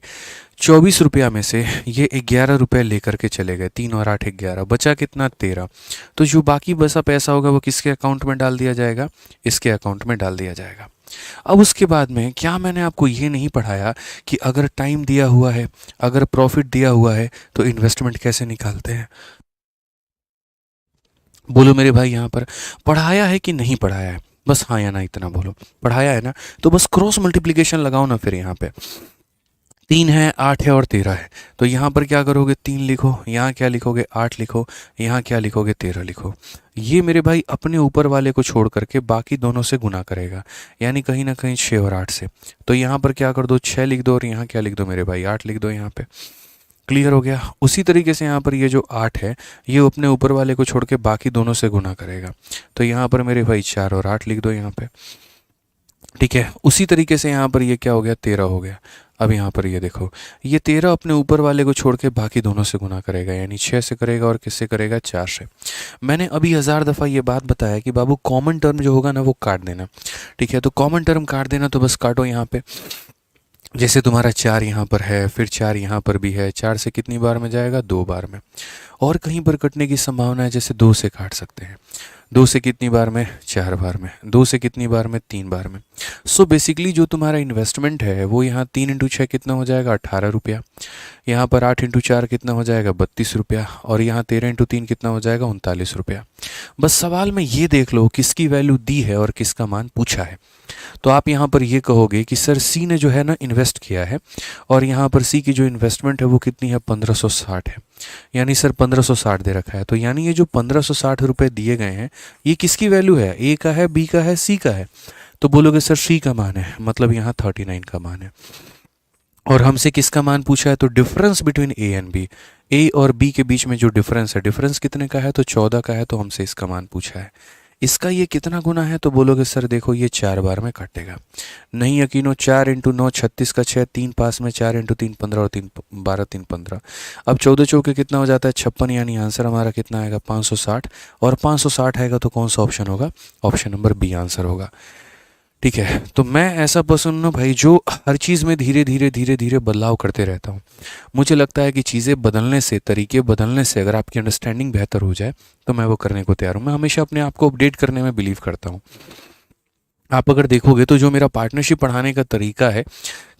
[SPEAKER 1] 24 रुपया में से ये 11 रुपये लेकर के चले गए, 3 और 8 11, बचा कितना, 13। तो जो बाकी बचा पैसा होगा वो किसके अकाउंट में डाल दिया जाएगा, इसके अकाउंट में डाल दिया जाएगा। अब उसके बाद में क्या मैंने आपको ये नहीं पढ़ाया कि अगर टाइम दिया हुआ है, अगर प्रॉफिट दिया हुआ है तो इन्वेस्टमेंट कैसे निकालते हैं। बोलो मेरे भाई, यहाँ पर पढ़ाया है कि नहीं पढ़ाया है, बस हाँ या ना इतना बोलो। पढ़ाया है ना, तो बस क्रॉस मल्टीप्लिकेशन लगाओ ना। फिर यहाँ पे 3 है, 8 है और 13 है, तो यहाँ पर क्या करोगे, 3 लिखो, यहाँ क्या लिखोगे, 8 लिखो, यहाँ क्या लिखोगे, 13 लिखो। ये मेरे भाई अपने ऊपर वाले को छोड़ करके बाकी दोनों से गुना करेगा, यानी कहीं ना कहीं 6 और 8 से। तो यहाँ पर क्या कर दो, 6 लिख दो, और यहाँ क्या लिख दो मेरे भाई, 8 लिख दो यहाँ पे। क्लियर हो गया। उसी तरीके से यहाँ पर ये जो 8 है ये अपने ऊपर वाले को छोड़ के बाकी दोनों से गुना करेगा, तो यहाँ पर मेरे भाई 4 और 8 लिख दो यहाँ पे। ठीक है, उसी तरीके से यहाँ पर ये क्या हो गया, 13 हो गया। अब यहाँ पर ये देखो, ये 13 अपने ऊपर वाले को छोड़ के बाकी दोनों से गुना करेगा, यानी 6 से करेगा और किससे करेगा, 4 से। मैंने अभी 1000 दफ़ा ये बात बताया कि बाबू कॉमन टर्म जो होगा ना वो काट देना। ठीक है, तो कॉमन टर्म काट देना, तो बस काटो यहाँ पे। जैसे तुम्हारा 4 यहाँ पर है, फिर 4 यहाँ पर भी है, 4 से कितनी बार में जाएगा, 2 बार में। और कहीं पर कटने की संभावना है, जैसे 2 से काट सकते हैं। 2 से कितनी बार में, 4 बार में। 2 से कितनी बार में, 3 बार में। सो बेसिकली जो तुम्हारा इन्वेस्टमेंट है वो यहाँ 3 × 6 कितना हो जाएगा, 18 रुपया। यहाँ पर 8 × 4 कितना हो जाएगा, 32 रुपया। और यहाँ 13 × 3 कितना हो जाएगा, 39 रुपया। बस सवाल में ये देख लो किसकी वैल्यू दी है और किसका मान पूछा है। तो आप यहाँ पर ये कहोगे कि सर सी ने जो है ना इन्वेस्ट किया है, और यहाँ पर सी की जो इन्वेस्टमेंट है वो कितनी है, 1560 है। यानी सर 1560 दे रखा है, तो यानी ये जो 1560 रुपये दिए गए हैं ये किसकी वैल्यू है, ए का है, बी का है, सी का है। तो बोलोगे सर सी का मान है, मतलब यहाँ 39 का मान है। और हमसे किसका मान पूछा है, तो difference between A and B, A और बी के बीच में जो डिफरेंस है, डिफरेंस कितने का है, तो 14 का है। तो हमसे इसका मान पूछा है। इसका ये कितना गुना है, तो बोलोगे सर देखो ये 4 बार में काटेगा। नहीं यकीनो, 4 × 9 36 का 6, 3 पास में, 4 × 3 15 और 3 12 3 15। अब 14 चौके कितना हो जाता है, 56, यानी आंसर हमारा कितना आएगा, 560। और 560 आएगा तो कौन सा ऑप्शन होगा, ऑप्शन नंबर बी आंसर होगा। ठीक है, तो मैं ऐसा पर्सन हूँ भाई जो हर चीज़ में धीरे धीरे धीरे धीरे बदलाव करते रहता हूँ। मुझे लगता है कि चीज़ें बदलने से, तरीके बदलने से अगर आपकी अंडरस्टैंडिंग बेहतर हो जाए तो मैं वो करने को तैयार हूँ। मैं हमेशा अपने आप को अपडेट करने में बिलीव करता हूँ। आप अगर देखोगे तो जो मेरा पार्टनरशिप पढ़ाने का तरीका है,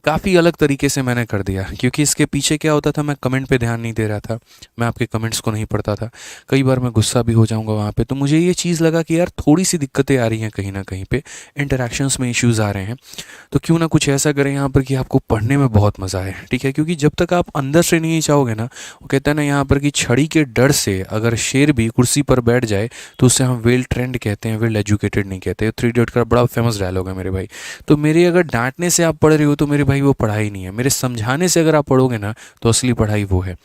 [SPEAKER 1] काफ़ी अलग तरीके से मैंने कर दिया, क्योंकि इसके पीछे क्या होता था, मैं कमेंट पे ध्यान नहीं दे रहा था, मैं आपके कमेंट्स को नहीं पढ़ता था, कई बार मैं गुस्सा भी हो जाऊंगा वहाँ पे। तो मुझे ये चीज़ लगा कि यार थोड़ी सी दिक्कतें आ रही हैं कहीं ना कहीं पे, इंटरेक्शंस में इश्यूज़ आ रहे हैं, तो क्यों ना कुछ ऐसा करें यहाँ पर कि आपको पढ़ने में बहुत मज़ा आए। ठीक है, क्योंकि जब तक आप अंदर से नहीं चाहोगे ना, वो कहता है ना यहाँ पर कि छड़ी के डर से अगर शेर भी कुर्सी पर बैठ जाए तो उससे हम वेल ट्रेंड कहते हैं, वेल एजुकेटेड नहीं कहते। थ्री इडियट का बड़ा फेमस डायलॉग है मेरे भाई। तो मेरे अगर डांटने से आप पढ़ रहे हो तो मेरे भाई वो पढ़ाई नहीं है, मेरे समझाने से अगर आप पढ़ोगे ना तो असली पढ़ाई वो है।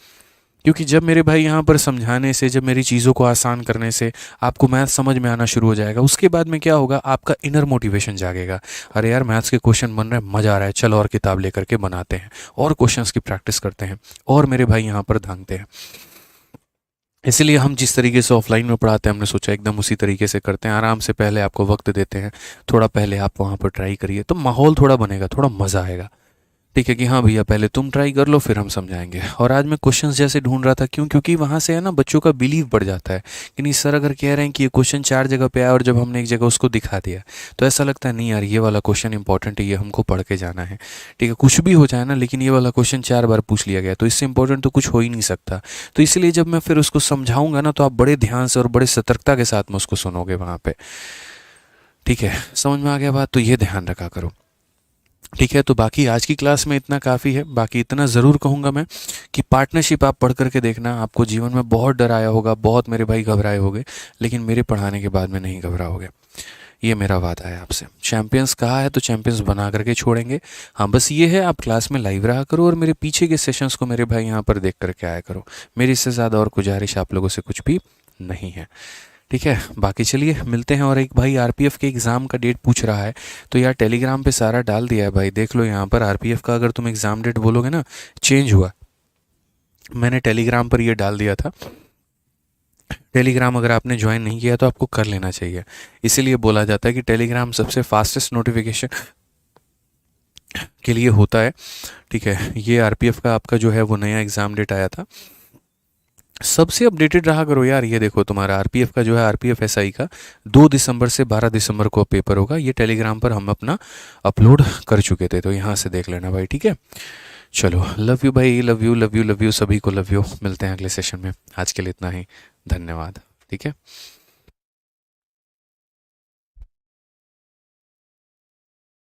[SPEAKER 1] क्योंकि जब मेरे भाई यहाँ पर समझाने से, जब मेरी चीज़ों को आसान करने से आपको मैथ समझ में आना शुरू हो जाएगा, उसके बाद में क्या होगा, आपका इनर मोटिवेशन जागेगा। अरे यार मैथ्स के क्वेश्चन बन रहे हैं, मज़ा आ रहा है, चलो और किताब लेकर के बनाते हैं और क्वेश्चंस की प्रैक्टिस करते हैं और मेरे भाई यहाँ पर धांगते हैं। इसीलिए हम जिस तरीके से ऑफलाइन में पढ़ाते हैं, हमने सोचा एकदम उसी तरीके से करते हैं, आराम से पहले आपको वक्त देते हैं, थोड़ा पहले आप वहाँ पर ट्राई करिए तो माहौल थोड़ा बनेगा, थोड़ा मज़ा आएगा। ठीक है कि हाँ भैया पहले तुम ट्राई कर लो फिर हम समझाएंगे। और आज मैं क्वेश्चंस जैसे ढूंढ रहा था, क्यों, क्योंकि वहाँ से है ना बच्चों का बिलीव बढ़ जाता है कि नहीं सर अगर कह रहे हैं कि ये क्वेश्चन 4 जगह पे आया और जब हमने एक जगह उसको दिखा दिया तो ऐसा लगता है नहीं यार ये वाला क्वेश्चन इंपॉर्टेंट है, ये हमको पढ़ के जाना है। ठीक है, कुछ भी हो जाए ना, लेकिन ये वाला क्वेश्चन 4 बार पूछ लिया गया तो इससे इंपॉर्टेंट तो कुछ हो ही नहीं सकता। तो इसलिए जब मैं फिर उसको समझाऊंगा ना तो आप बड़े ध्यान से और बड़े सतर्कता के साथ में उसको सुनोगे वहाँ पे। ठीक है, समझ में आ गया बात, तो ये ध्यान रखा करो। ठीक है, तो बाकी आज की क्लास में इतना काफ़ी है। बाकी इतना ज़रूर कहूँगा मैं कि पार्टनरशिप आप पढ़ करके देखना, आपको जीवन में बहुत डर आया होगा, बहुत मेरे भाई घबराए होगे, लेकिन मेरे पढ़ाने के बाद में नहीं घबराओगे, ये मेरा वादा है आपसे। चैंपियंस कहा है तो चैंपियंस बना करके छोड़ेंगे। हाँ बस ये है, आप क्लास में लाइव रहा करो और मेरे पीछे के सेशंस को मेरे भाई यहाँ पर देख करके आया करो। मेरी इससे ज़्यादा और गुजारिश आप लोगों से कुछ भी नहीं है। ठीक है, बाकी चलिए मिलते हैं। और एक भाई आरपीएफ के एग्ज़ाम का डेट पूछ रहा है, तो यार टेलीग्राम पे सारा डाल दिया है भाई, देख लो यहाँ पर आरपीएफ का अगर तुम एग्ज़ाम डेट बोलोगे ना, चेंज हुआ, मैंने टेलीग्राम पर ये डाल दिया था। टेलीग्राम अगर आपने ज्वाइन नहीं किया तो आपको कर लेना चाहिए, इसीलिए बोला जाता है कि टेलीग्राम सबसे फास्टेस्ट नोटिफिकेशन के लिए होता है। ठीक है, ये आरपीएफ का आपका जो है वो नया एग्ज़ाम डेट आया था, सबसे अपडेटेड रहा करो यार। ये देखो तुम्हारा आरपीएफ का जो है, आरपीएफ एसआई का 2 दिसंबर से 12 दिसंबर को पेपर होगा, ये टेलीग्राम पर हम अपना अपलोड कर चुके थे, तो यहाँ से देख लेना भाई। ठीक है, चलो लव यू भाई, love you love you love you, सभी को लव यू। मिलते हैं अगले सेशन में, आज के लिए इतना ही, धन्यवाद। ठीक है।